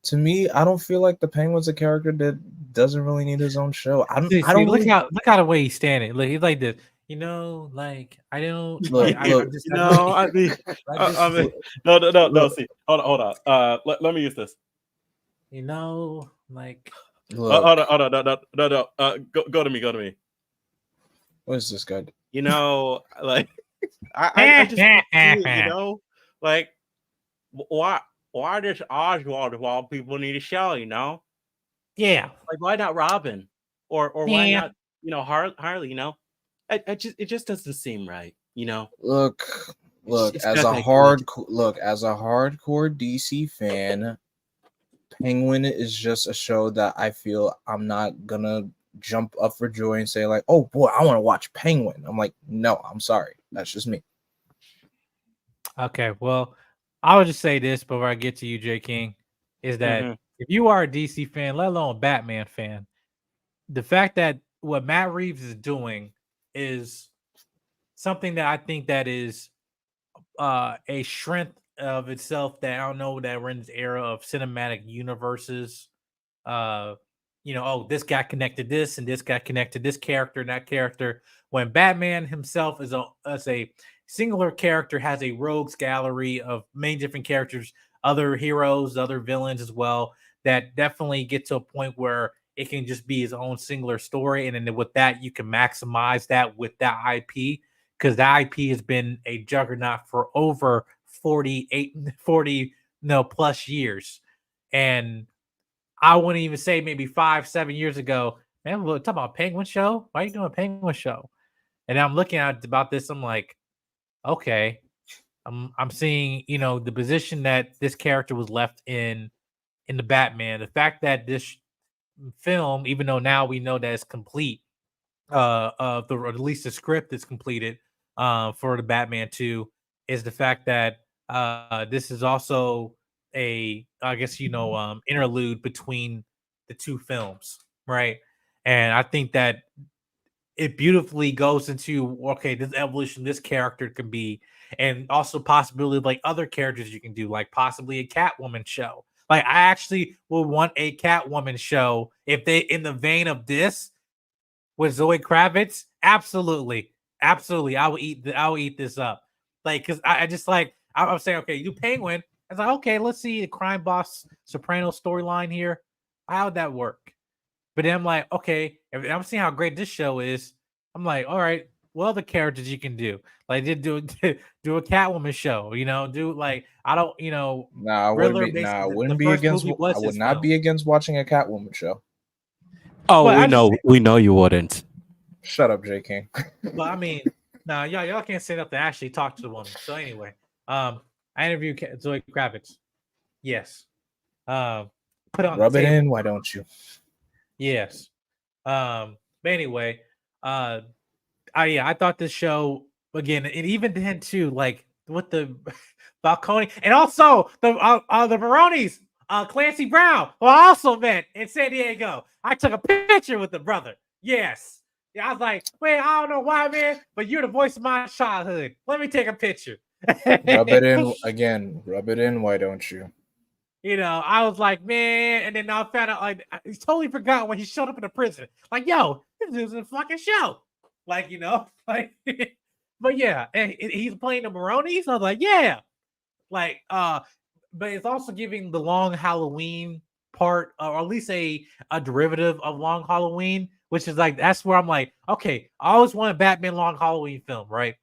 To me, I don't feel like the Penguin's a character that doesn't really need his own show. I don't look really... how the way he's standing. Look, he's like this. Like I don't. Look, I mean, no. See, hold on. Let me use this. Like. Look, hold on. No. Go to me. What is this guy? Like I just see, like why does Oswald of all people need a show? Yeah. Like why not Robin or why not Harley? It just doesn't seem right. Look. As a hardcore DC fan, Penguin is just a show that I feel I'm not gonna jump up for joy and say like, oh boy, I want to watch Penguin. I'm like, no, I'm sorry, that's just me. Okay, well, I would just say this before I get to you, J. King, is that if you are a DC fan, let alone a Batman fan, the fact that what Matt Reeves is doing is something that I think that is a strength of itself, that I don't know that we're in this era of cinematic universes. This guy connected this and this guy connected this character and that character. When Batman himself is a singular character, has a rogues gallery of many different characters, other heroes, other villains as well, that definitely get to a point where it can just be his own singular story. And then with that, you can maximize that with that IP, because the IP has been a juggernaut for over 40 plus years. And I wouldn't even say maybe 5-7 years ago, man, we're talking about a Penguin show. Why are you doing a Penguin show? And I'm looking at about this. I'm like, okay, I'm seeing, the position that this character was left in the Batman. The fact that this film, even though now we know that it's complete, or at least the script is completed for the Batman 2, is the fact that this is also interlude between the two films, right? And I think that it beautifully goes into, okay, this evolution, this character can be and also possibility of like other characters you can do, like possibly a Catwoman show. Like I actually would want a Catwoman show if they in the vein of this with Zoe Kravitz. Absolutely, absolutely, I will eat this up. Like because I just like I'm saying, okay, you do Penguin. I was like, okay, let's see the crime boss Soprano storyline here. How would that work? But then I'm like, okay, if I'm seeing how great this show is. I'm like, all right, what other characters you can do? Like, did do do a Catwoman show? You know, do like I don't, you know, Nah, I wouldn't Riddler. be. Nah, I Basically, wouldn't the be first against. movie I was would his not film. be against watching a Catwoman show. Oh, But we know you wouldn't. Shut up, J King. But I mean, no, y'all can't say nothing. Actually, talk to the woman. So anyway, I interviewed Zoe Kravitz. Yes. Put it on Rub the it table. in. Why don't you? Yes. But anyway, I thought this show again, and even then too, like with the Falcone, and also the Maronis, Clancy Brown, who I also met in San Diego. I took a picture with the brother. Yes. Yeah, I was like, man, I don't know why, man, but you're the voice of my childhood. Let me take a picture. Rub it in again. Rub it in. Why don't you? You know, I was like, man, and then I found out like I totally forgot when he showed up in the prison. Like, yo, this is a fucking show. Like, you know, like, but yeah, and he's playing the Maronis. I was like, yeah, like, but it's also giving the Long Halloween part, or at least a derivative of Long Halloween, which is like that's where I'm like, okay, I always want a Batman Long Halloween film, right?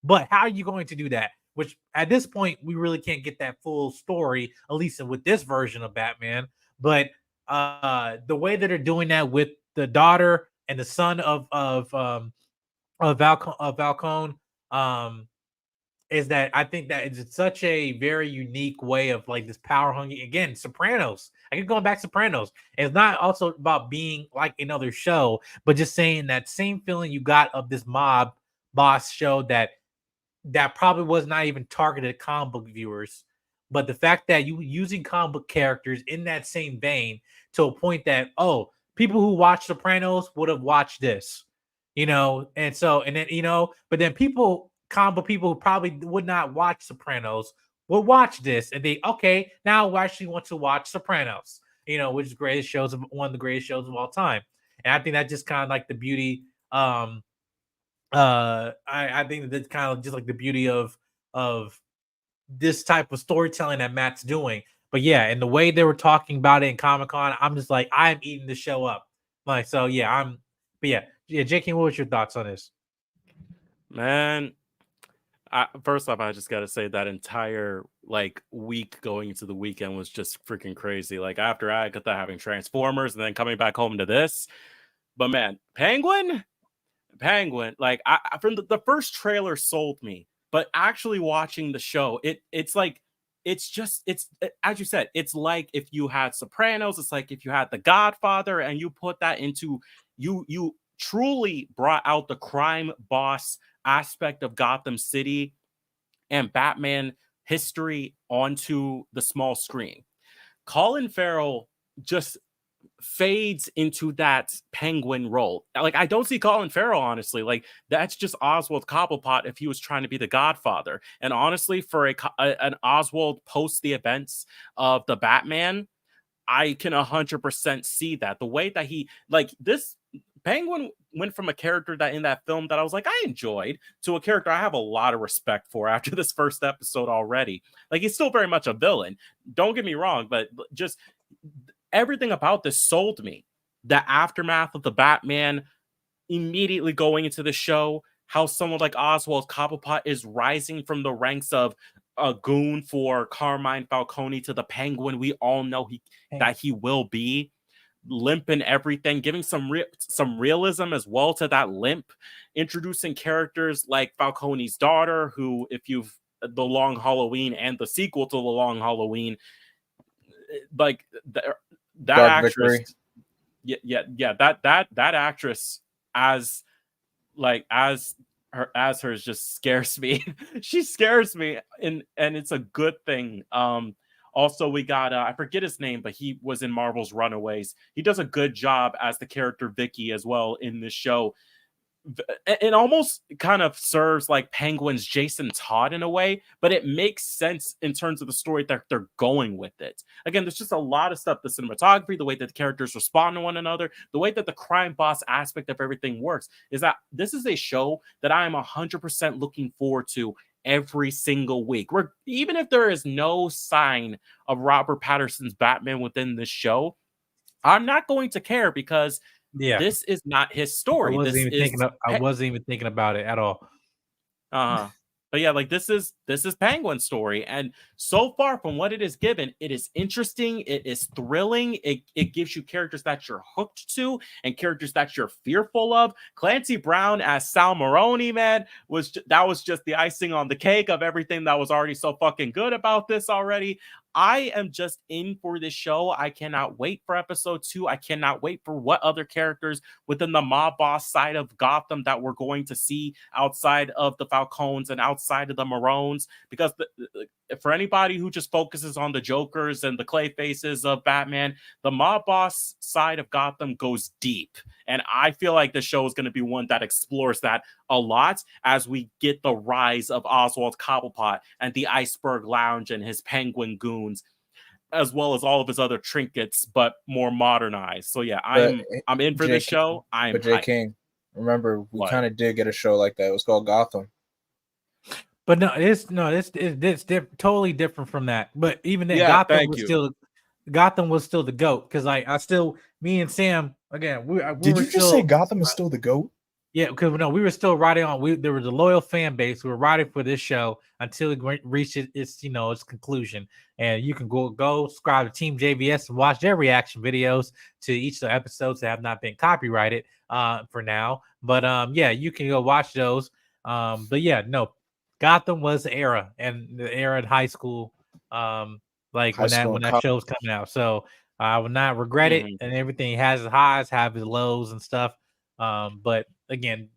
But how are you going to do that? Which at this point we really can't get that full story, at least with this version of Batman. But the way that they're doing that with the daughter and the son of Falcone, is that I think that it's such a very unique way of like this power hungry again. Sopranos. I keep going back to Sopranos. It's not also about being like another show, but just saying that same feeling you got of this mob boss show that probably was not even targeted at comic book viewers. But the fact that you using comic book characters in that same vein to a point that, oh, people who watch Sopranos would have watched this, you know, and then, you know, but then comic book people who probably would not watch Sopranos will watch this and they, okay, now I actually want to watch Sopranos, you know, which is one of the greatest shows of all time. And I think that's just kind of like the beauty, I think that's kind of just like the beauty of this type of storytelling that Matt's doing. But yeah, and the way they were talking about it in Comic-Con, I'm just like, I'm eating the show up. Like, so yeah, J.K., what was your thoughts on this? Man, first off, I just got to say that entire like week going into the weekend was just freaking crazy. Like after Agatha having Transformers and then coming back home to this. But man, Penguin, like from the first trailer sold me, but actually watching the show, it's like it's as you said, it's like if you had Sopranos, it's like if you had The Godfather and you put that into you truly brought out the crime boss aspect of Gotham City and Batman history onto the small screen. Colin Farrell just fades into that Penguin role. Like I don't see Colin Farrell, honestly. Like that's just Oswald Cobblepot if he was trying to be the Godfather. And honestly, for an Oswald post the events of the Batman, I can 100% see that. The way that he like this Penguin went from a character that in that film that I was like, I enjoyed, to a character I have a lot of respect for after this first episode already. Like he's still very much a villain. Don't get me wrong, but just everything about this sold me. The aftermath of the Batman immediately going into the show, how someone like Oswald Cobblepot is rising from the ranks of a goon for Carmine Falcone to the Penguin we all know that he will be. Limp and everything, giving some realism as well to that limp, introducing characters like Falcone's daughter, who, if you've the Long Halloween and the sequel to the Long Halloween, like that Dark actress, Victory. that actress as hers just scares me. She scares me, and it's a good thing. Also, we got I forget his name, but he was in Marvel's Runaways. He does a good job as the character Vicky as well in this show. it almost kind of serves like Penguin's Jason Todd in a way, but it makes sense in terms of the story that they're going with it. Again, there's just a lot of stuff, the cinematography, the way that the characters respond to one another, the way that the crime boss aspect of everything works, is that this is a show that I am 100% looking forward to every single week. Even if there is no sign of Robert Pattinson's Batman within this show, I'm not going to care because this is not his story. I wasn't even thinking about it at all. But yeah, like this is Penguin's story, and so far from what it is given, it is interesting, it is thrilling, it gives you characters that you're hooked to and characters that you're fearful of. Clancy Brown as Sal Maroni, man, that was just the icing on the cake of everything that was already so fucking good about this already. I am just in for this show. I cannot wait for episode 2. I cannot wait for what other characters within the mob boss side of Gotham that we're going to see outside of the Falcones and outside of the Maroons. Because for anybody who just focuses on the Jokers and the clay faces of Batman, the mob boss side of Gotham goes deep. And I feel like the show is going to be one that explores that a lot as we get the rise of Oswald Cobblepot and the Iceberg Lounge and his penguin goons, as well as all of his other trinkets, but more modernized. So yeah, I'm in for this show. But J. King, remember, we kind of did get a show like that. It was called Gotham. But it's totally different from that. But even then, Gotham was still the GOAT, because me and Sam, again, did you just say Gotham is still the GOAT? Yeah, because we were still riding on. There was a loyal fan base. We were riding for this show until it reached its conclusion. And you can go subscribe to Team JVS and watch their reaction videos to each of the episodes that have not been copyrighted for now. But yeah, you can go watch those. But yeah, no, Gotham was the era, and the era in high school. Like when that show's coming out. So I would not regret it, and everything has its highs, have its lows and stuff. But again,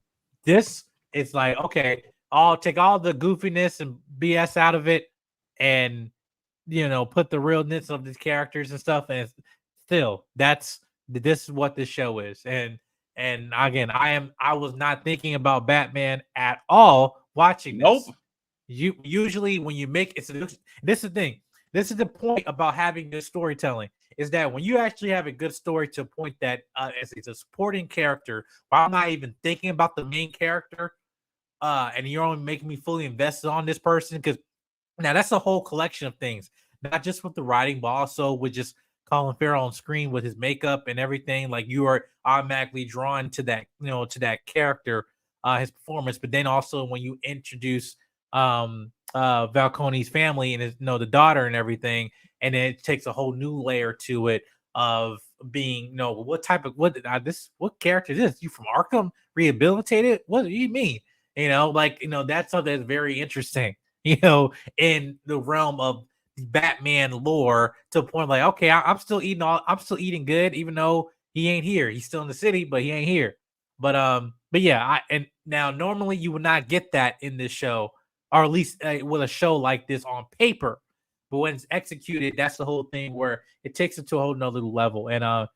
this it's like, okay, I'll take all the goofiness and BS out of it, and put the realness of these characters and stuff. And still, this is what this show is. And again, I was not thinking about Batman at all watching this. Nope. Usually when you make this is the thing. This is the point about having good storytelling, is that when you actually have a good story to a point that it's a supporting character, while I'm not even thinking about the main character, and you're only making me fully invested on this person, because now that's a whole collection of things, not just with the writing, but also with just Colin Farrell on screen with his makeup and everything. Like, you are automatically drawn to that, to that character, his performance. But then also when you introduce Falcone's family and his, the daughter and everything, and then it takes a whole new layer to it of being, what character is this? You from Arkham Rehabilitated? What do you mean? That's something that's very interesting, in the realm of Batman lore, to a point like, okay, I'm still eating good, even though he ain't here. He's still in the city, but he ain't here. But yeah, and now normally you would not get that in this show, or at least with a show like this on paper. But when it's executed, that's the whole thing where it takes it to a whole nother level. And I'm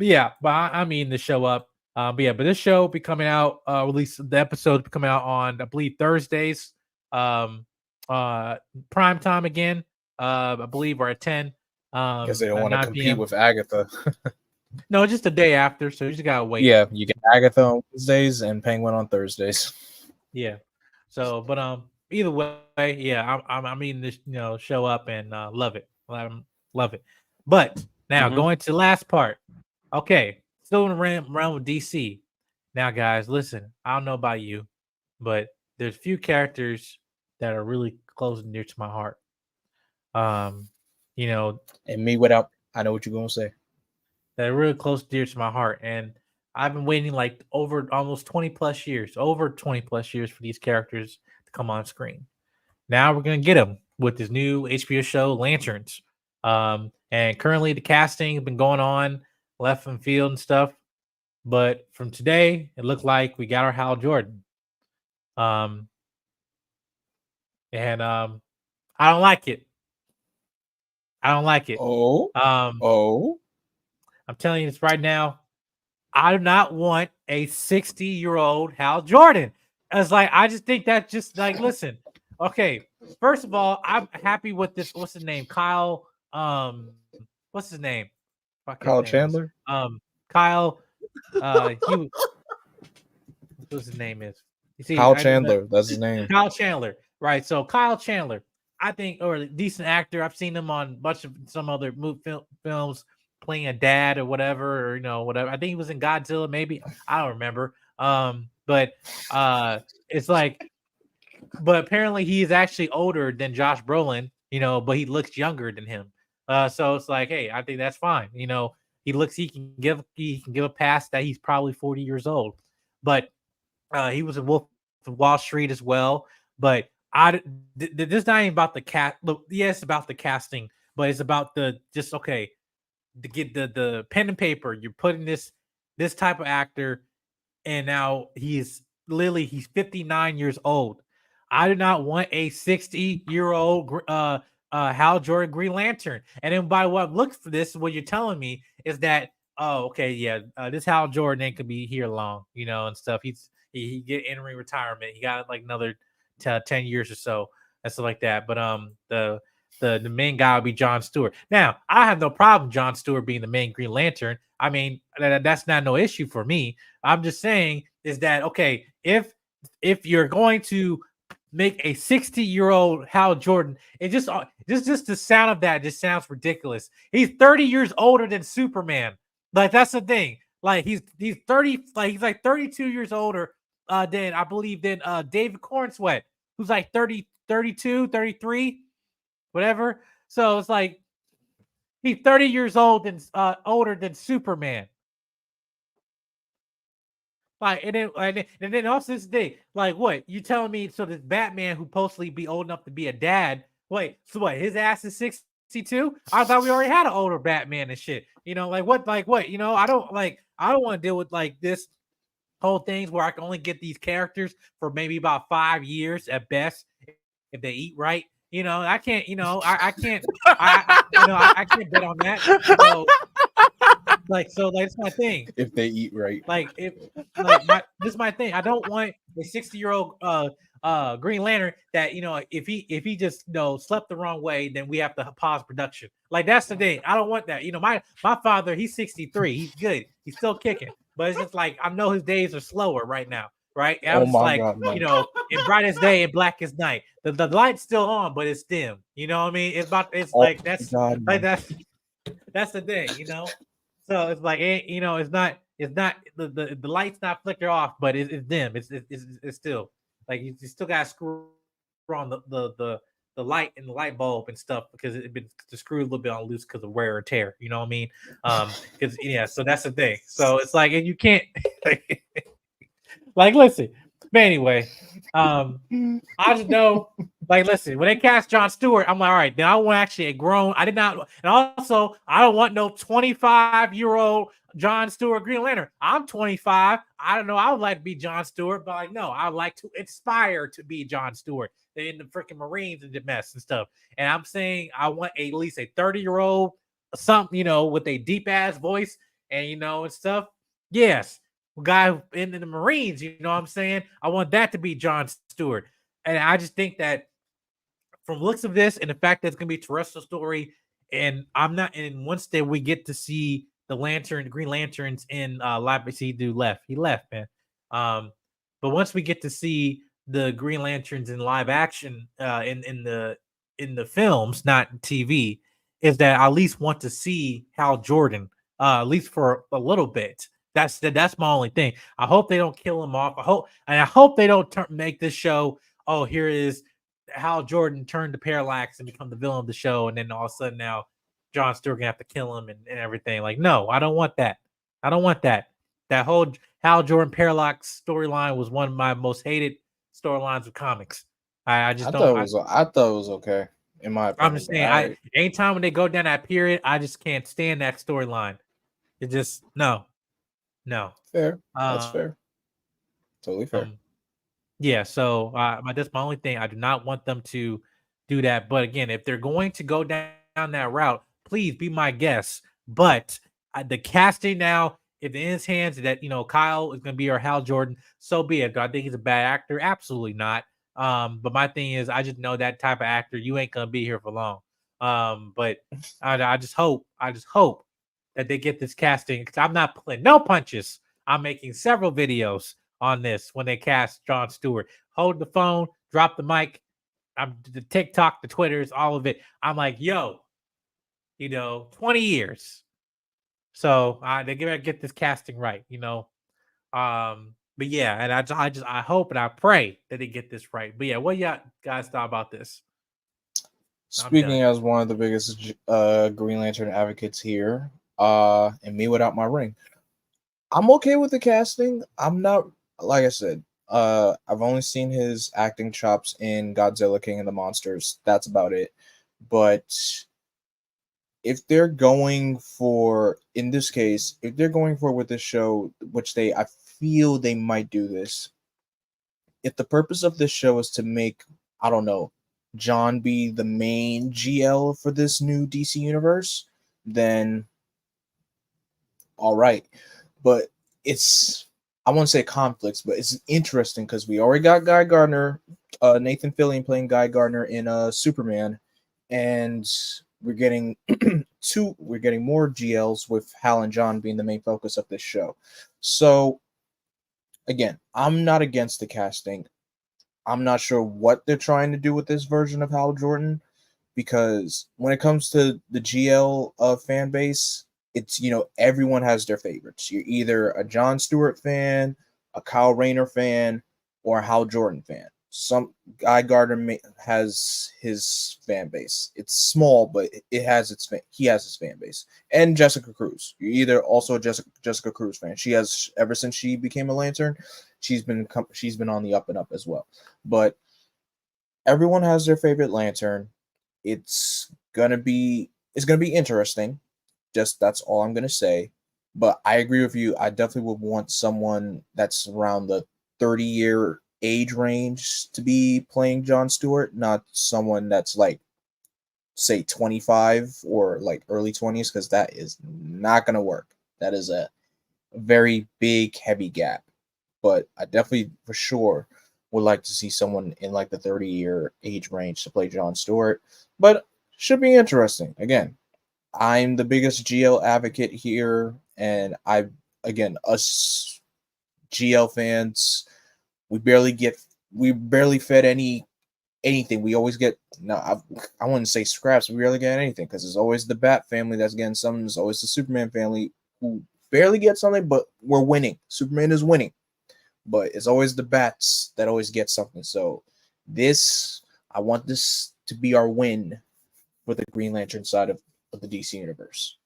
eating the show up. But this show will be coming out, at least the episodes be coming out on, I believe, Thursdays, prime time again. I believe, or at 10. Because they don't want to compete PM. with Agatha. No, just the day after, so you just gotta wait. Yeah, you get Agatha on Wednesdays and Penguin on Thursdays. Yeah. So, but either way, yeah, I'm eating this show up, and love it. Love it. But now going to the last part. Okay, still in the realm of DC. Now, guys, listen. I don't know about you, but there's a few characters that are really close and dear to my heart. And me I know what you're gonna say. That are really close and dear to my heart, and I've been waiting like over almost 20 plus years for these characters to come on screen. Now we're gonna get them with this new HBO show, Lanterns. And currently the casting has been going on left and field and stuff, but from today it looked like we got our Hal Jordan. I don't like it. Oh. I'm telling you this right now. I do not want a 60-year-old Hal Jordan. It's like I just think that just like listen. Okay, first of all, I'm happy with this. What's his name? Kyle. What's his name? Fuck his Kyle name. Chandler. Kyle. He. What's his name is? You see, Kyle Chandler. That's his name. Kyle Chandler, right? So Kyle Chandler, I think, or a decent actor. I've seen him on a bunch of some other films playing a dad or whatever, or whatever. I think he was in Godzilla, maybe. I don't remember. But it's like, but apparently he is actually older than Josh Brolin, but he looks younger than him. So it's like, hey, I think that's fine. He can give a pass that he's probably 40 years old, but he was in Wolf of Wall Street as well. But this is not even about the cast. Look, yes, about the casting, but it's about to get the pen and paper. You're putting this type of actor, and now he's 59 years old. I do not want a 60-year-old Hal Jordan Green Lantern. And then by what I've looked for this, what you're telling me is that, this Hal Jordan ain't gonna be here long, and stuff. He get entering retirement. He got like another 10 years or so and stuff like that. But the main guy will be John Stewart. Now, I have no problem John Stewart being the main Green Lantern. I mean, that's not no issue for me. I'm just saying is that okay, if you're going to make a 60-year-old Hal Jordan, it just the sound of that just sounds ridiculous. He's 30 years older than Superman. Like that's the thing. Like he's 30, like he's like 32 years older than I believe than David Cornsweet, who's like 30, 32, 33, whatever. So it's like he's 30 years old and older than Superman. Like and then also this thing, like what you telling me? So this Batman who supposedly be old enough to be a dad, wait, so what? His ass is 62? I thought we already had an older Batman and shit. Like what? I don't want to deal with like this whole things where I can only get these characters for maybe about 5 years at best if they eat right. I can't. I can't. I can't bet on that. So it's my thing. If they eat right, This is my thing. I don't want a 60-year-old Green Lantern that if he just slept the wrong way, then we have to pause production. Like that's the thing. I don't want that. My father, he's 63. He's good. He's still kicking. But it's just like I know his days are slower right now. Right? And I was God, in brightest day and blackest night. The light's still on, but it's dim. You know what I mean? That's the thing, So it's like it's not the light's not flicker off, but it's dim. It's still like you still got to screw on the light and the light bulb and stuff because it's been screwed a little bit on loose because of wear and tear. You know what I mean? Because so that's the thing. So it's like and you can't like listen. But anyway, I just know, like, listen, when they cast John Stewart, I'm like, all right, then I want actually a grown. I did not, and also I don't want no 25-year-old John Stewart Green Lantern. I'm 25. I don't know. I would like to be John Stewart, but like, no, I would like to aspire to be John Stewart in the freaking Marines and the mess and stuff. And I'm saying I want at least a 30-year-old, something, with a deep ass voice and and stuff. Yes. Guy in the Marines, you know what I'm saying? I want that to be John Stewart. And I just think that from looks of this and the fact that it's going to be a terrestrial story, and once that we get to see the Green Lanterns in live, he left, man. But once we get to see the Green Lanterns in live action in the films, not TV, is that I at least want to see Hal Jordan, at least for a little bit. That's my only thing. I hope they don't kill him off. I hope they don't make this show. Oh, here is Hal Jordan turned to Parallax and become the villain of the show, and then all of a sudden now Jon Stewart gonna have to kill him and everything. Like, no, I don't want that. I don't want that. That whole Hal Jordan Parallax storyline was one of my most hated storylines of comics. I thought it was okay. In my opinion, I'm just saying. Anytime when they go down that period, I just can't stand that storyline. It just no. Fair. That's fair. Totally fair. Yeah. So that's my only thing. I do not want them to do that. But again, if they're going to go down that route, please be my guest. But the casting now if in his hands that Kyle is going to be our Hal Jordan, so be it. Do I think he's a bad actor? Absolutely not. But my thing is, I just know that type of actor, you ain't going to be here for long. But I just hope that they get this casting, because I'm not pulling no punches. I'm making several videos on this when they cast Jon Stewart. Hold the phone, drop the mic. I'm the TikTok, the Twitters, all of it. I'm like, yo, 20 years. So they gotta get this casting right, But yeah, and I hope and I pray that they get this right. But yeah, what y'all guys thought about this? Speaking as one of the biggest Green Lantern advocates here, and me without my ring, I'm okay with the casting. I'm not, like I said, I've only seen his acting chops in Godzilla King of the Monsters. That's about it. But if they're going for, in this case, if they're going for with this show, which I feel they might do this, if the purpose of this show is to make, I don't know, John be the main GL for this new DC universe, then all right. But I won't say conflicts, but it's interesting because we already got Guy Gardner, Nathan Fillion playing Guy Gardner in Superman, and we're getting more GLs with Hal and John being the main focus of this show. So again, I'm not against the casting. I'm not sure what they're trying to do with this version of Hal Jordan, because when it comes to the GL fan base, it's, everyone has their favorites. You're either a Jon Stewart fan, a Kyle Rayner fan, or a Hal Jordan fan. Some Guy Gardner has his fan base. It's small, but he has his fan base. And Jessica Cruz. You're either also a Jessica Cruz fan. She has, ever since she became a Lantern, she's been on the up and up as well. But everyone has their favorite Lantern. It's gonna be interesting. Just that's all I'm gonna say. But I agree with you. I definitely would want someone that's around the 30-year age range to be playing Jon Stewart, not someone that's like, say, 25 or like early 20s, because that is not gonna work. That is a very big, heavy gap. But I definitely, for sure, would like to see someone in like the 30-year age range to play Jon Stewart. But should be interesting. Again, I'm the biggest GL advocate here, and us GL fans, we barely fed anything. We always get, no, I wouldn't say scraps. We barely get anything, because it's always the Bat family that's getting something. It's always the Superman family who barely get something, but we're winning. Superman is winning, but it's always the Bats that always get something. So I want this to be our win for the Green Lantern side of the DC universe.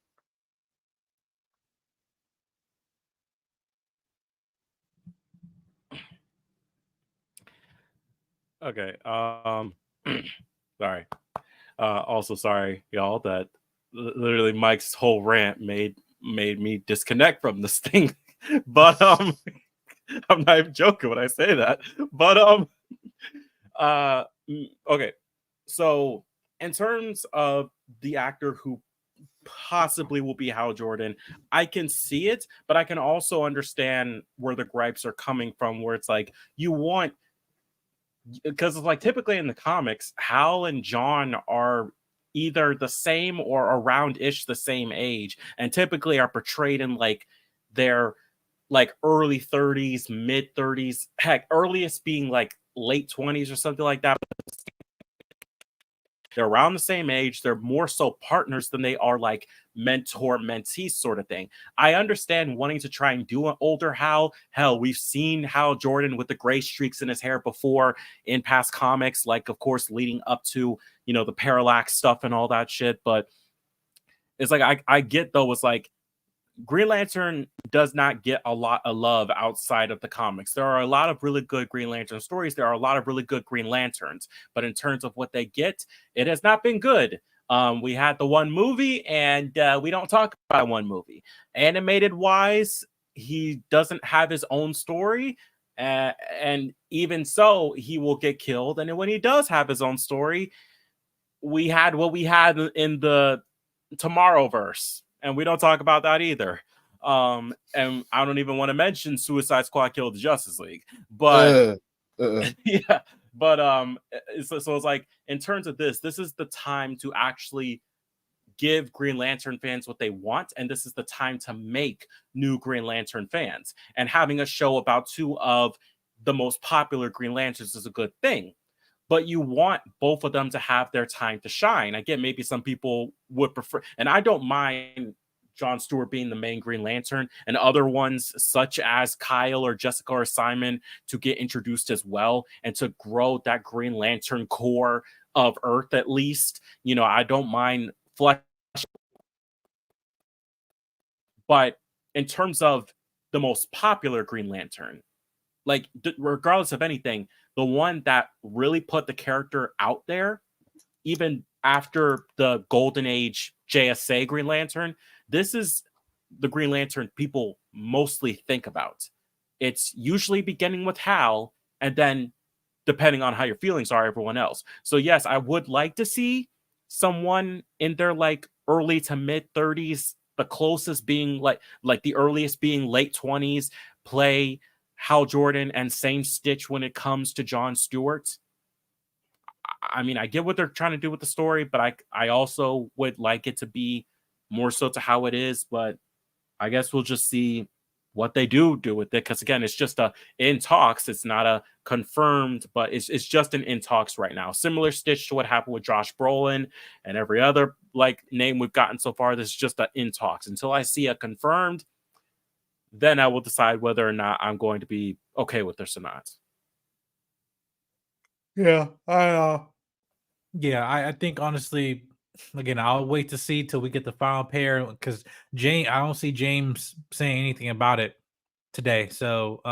Okay. Sorry. Also sorry, y'all, that literally Mike's whole rant made me disconnect from this thing. But I'm not even joking when I say that. But okay. So in terms of the actor who possibly will be Hal Jordan, I can see it, but I can also understand where the gripes are coming from, where it's like, because it's like typically in the comics, Hal and John are either the same or around-ish the same age, and typically are portrayed in like their like early 30s, mid 30s, heck, earliest being like late 20s or something like that. They're around the same age. They're more so partners than they are like mentor mentee sort of thing. I understand wanting to try and do an older Hal. Hell, we've seen Hal Jordan with the gray streaks in his hair before in past comics, like of course leading up to, the Parallax stuff and all that shit. But it's like I get though, it's like Green Lantern does not get a lot of love outside of the comics. There are a lot of really good Green Lantern stories. There are a lot of really good Green Lanterns. But in terms of what they get, it has not been good. We had the one movie, and we don't talk about one movie. Animated wise, he doesn't have his own story. And even so, he will get killed. And when he does have his own story, we had what we had in the Tomorrowverse. And we don't talk about that either. And I don't even want to mention Suicide Squad killed the Justice League, but yeah, but so it's like, in terms of this is the time to actually give Green Lantern fans what they want, and this is the time to make new Green Lantern fans. And having a show about two of the most popular Green Lanterns is a good thing, but you want both of them to have their time to shine. Again, maybe some people would prefer, and I don't mind John Stewart being the main Green Lantern, and other ones such as Kyle or Jessica or Simon to get introduced as well, and to grow that Green Lantern core of Earth at least. You know, I don't mind flesh, but in terms of the most popular Green Lantern, like regardless of anything, the one that really put the character out there, even after the Golden Age JSA Green Lantern, this is the Green Lantern people mostly think about. It's usually beginning with Hal, and then depending on how your feelings are, everyone else. So yes, I would like to see someone in their like early to mid 30s, the closest being like the earliest being late 20s, play Hal Jordan, and same Stitch when it comes to John Stewart. I mean, I get what they're trying to do with the story, but I also would like it to be more so to how it is. But I guess we'll just see what they do with it, because again, it's just a in talks. It's not a confirmed, but it's just an in talks right now. Similar Stitch to what happened with Josh Brolin and every other like name we've gotten so far. This is just a in talks. Until I see a confirmed, then I will decide whether or not I'm going to be okay with this or not. Yeah, I think honestly, again, I'll wait to see till we get the final pair, because I don't see James saying anything about it today. So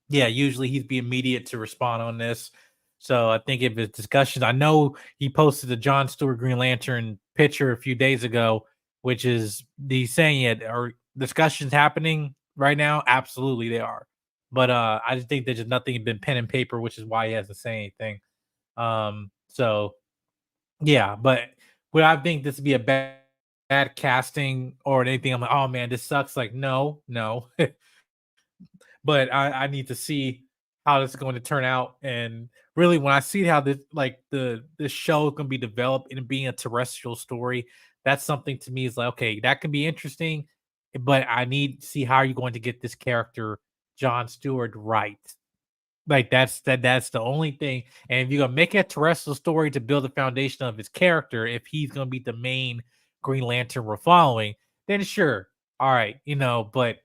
yeah, usually he'd be immediate to respond on this. So I think if it's discussions, I know he posted a John Stewart Green Lantern picture a few days ago, which is the saying it, are discussions happening right now? Absolutely they are. But I just think there's just nothing been pen and paper, which is why he hasn't said anything. So yeah, but would I think this would be a bad casting or anything? I'm like, oh man, this sucks. Like, no. But I need to see how this is going to turn out. And really, when I see how this show can be developed and being a terrestrial story, that's something to me is like, okay, that can be interesting, but I need to see how you're going to get this character, John Stewart, right. Like that's the only thing. And if you're gonna make a terrestrial story to build the foundation of his character, if he's gonna be the main Green Lantern we're following, then sure, all right, but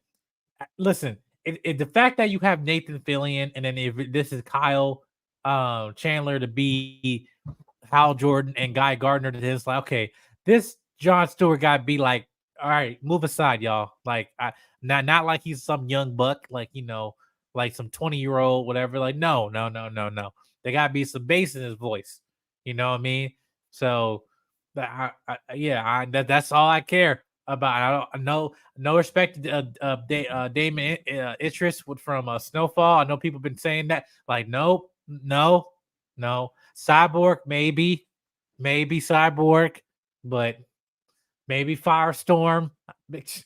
listen, the fact that you have Nathan Fillion, and then if this is Kyle Chandler to be Hal Jordan and Guy Gardner, to this, like, okay, this John Stewart guy be like, all right, move aside, y'all. Like, not like he's some young buck, like like some 20-year-old, whatever. Like, no. There gotta be some bass in his voice. You know what I mean? So, that's all I care about. I know, no respect to Damon Idris from Snowfall. I know people been saying that. Like, no. Cyborg, maybe Cyborg, but maybe Firestorm. But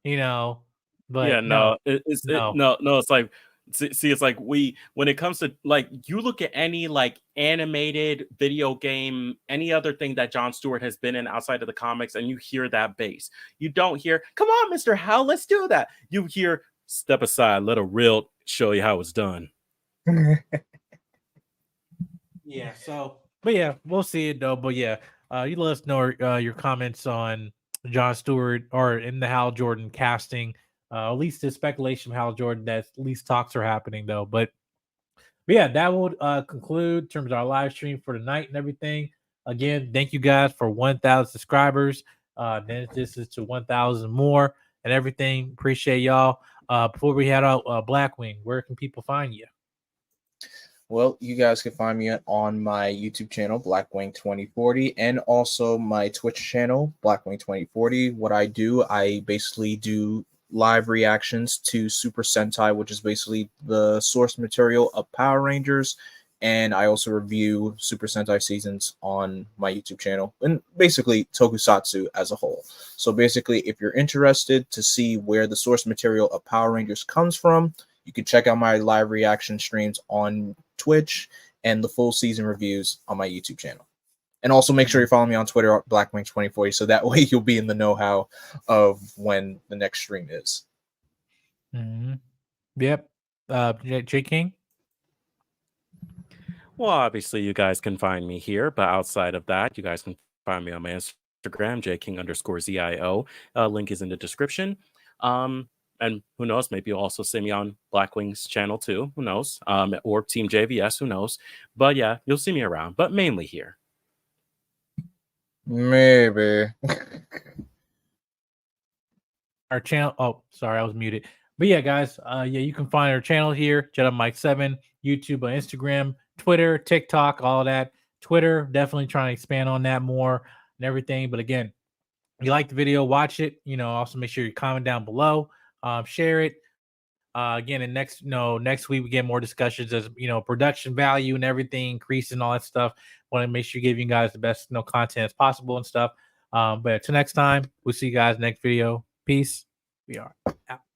yeah, no, no. it's like, see, it's like when it comes to, like, you look at any like animated video game, any other thing that John Stewart has been in outside of the comics, and you hear that bass. You don't hear, come on, Mr. Hal, let's do that. You hear, step aside, let a real show you how it's done. Yeah, so, but yeah, we'll see it though. But yeah, you let us know your comments on John Stewart or in the Hal Jordan casting. At least the speculation of Hal Jordan, that at least talks are happening though. But yeah, that will conclude in terms of our live stream for tonight and everything. Again, thank you guys for 1,000 subscribers. Then this is to 1,000 more and everything. Appreciate y'all. Before we head out, Blackwing, where can people find you? Well, you guys can find me on my YouTube channel, Blackwing 2040, and also my Twitch channel, Blackwing 2040. What I do, I basically do live reactions to Super Sentai, which is basically the source material of Power Rangers, And I also review Super Sentai seasons on my YouTube channel and basically tokusatsu as a whole. So basically, if you're interested to see where the source material of Power Rangers comes from, you can check out my live reaction streams on Twitch and the full season reviews on my YouTube channel. And also make sure you follow me on Twitter, Blackwing2040, so that way you'll be in the know-how of when the next stream is. Mm-hmm. Yep. J King. Well, obviously, you guys can find me here, but outside of that, you guys can find me on my Instagram, jking_ZIO. Link is in the description. And who knows, maybe you'll also see me on Blackwing's channel too. Who knows? Or Team JVS, who knows? But yeah, you'll see me around, but mainly here. Maybe. Our channel. Oh, sorry, I was muted. But yeah, guys, you can find our channel here, Jedi Mike 7, YouTube, Instagram, Twitter, TikTok, all that. Twitter, definitely trying to expand on that more and everything. But again, if you like the video, watch it. Also make sure you comment down below, share it. Again, and next week we get more discussions as production value and everything increasing and all that stuff. Want to make sure you give you guys the best content as possible and stuff. But until next time, we'll see you guys next video. Peace. We are out.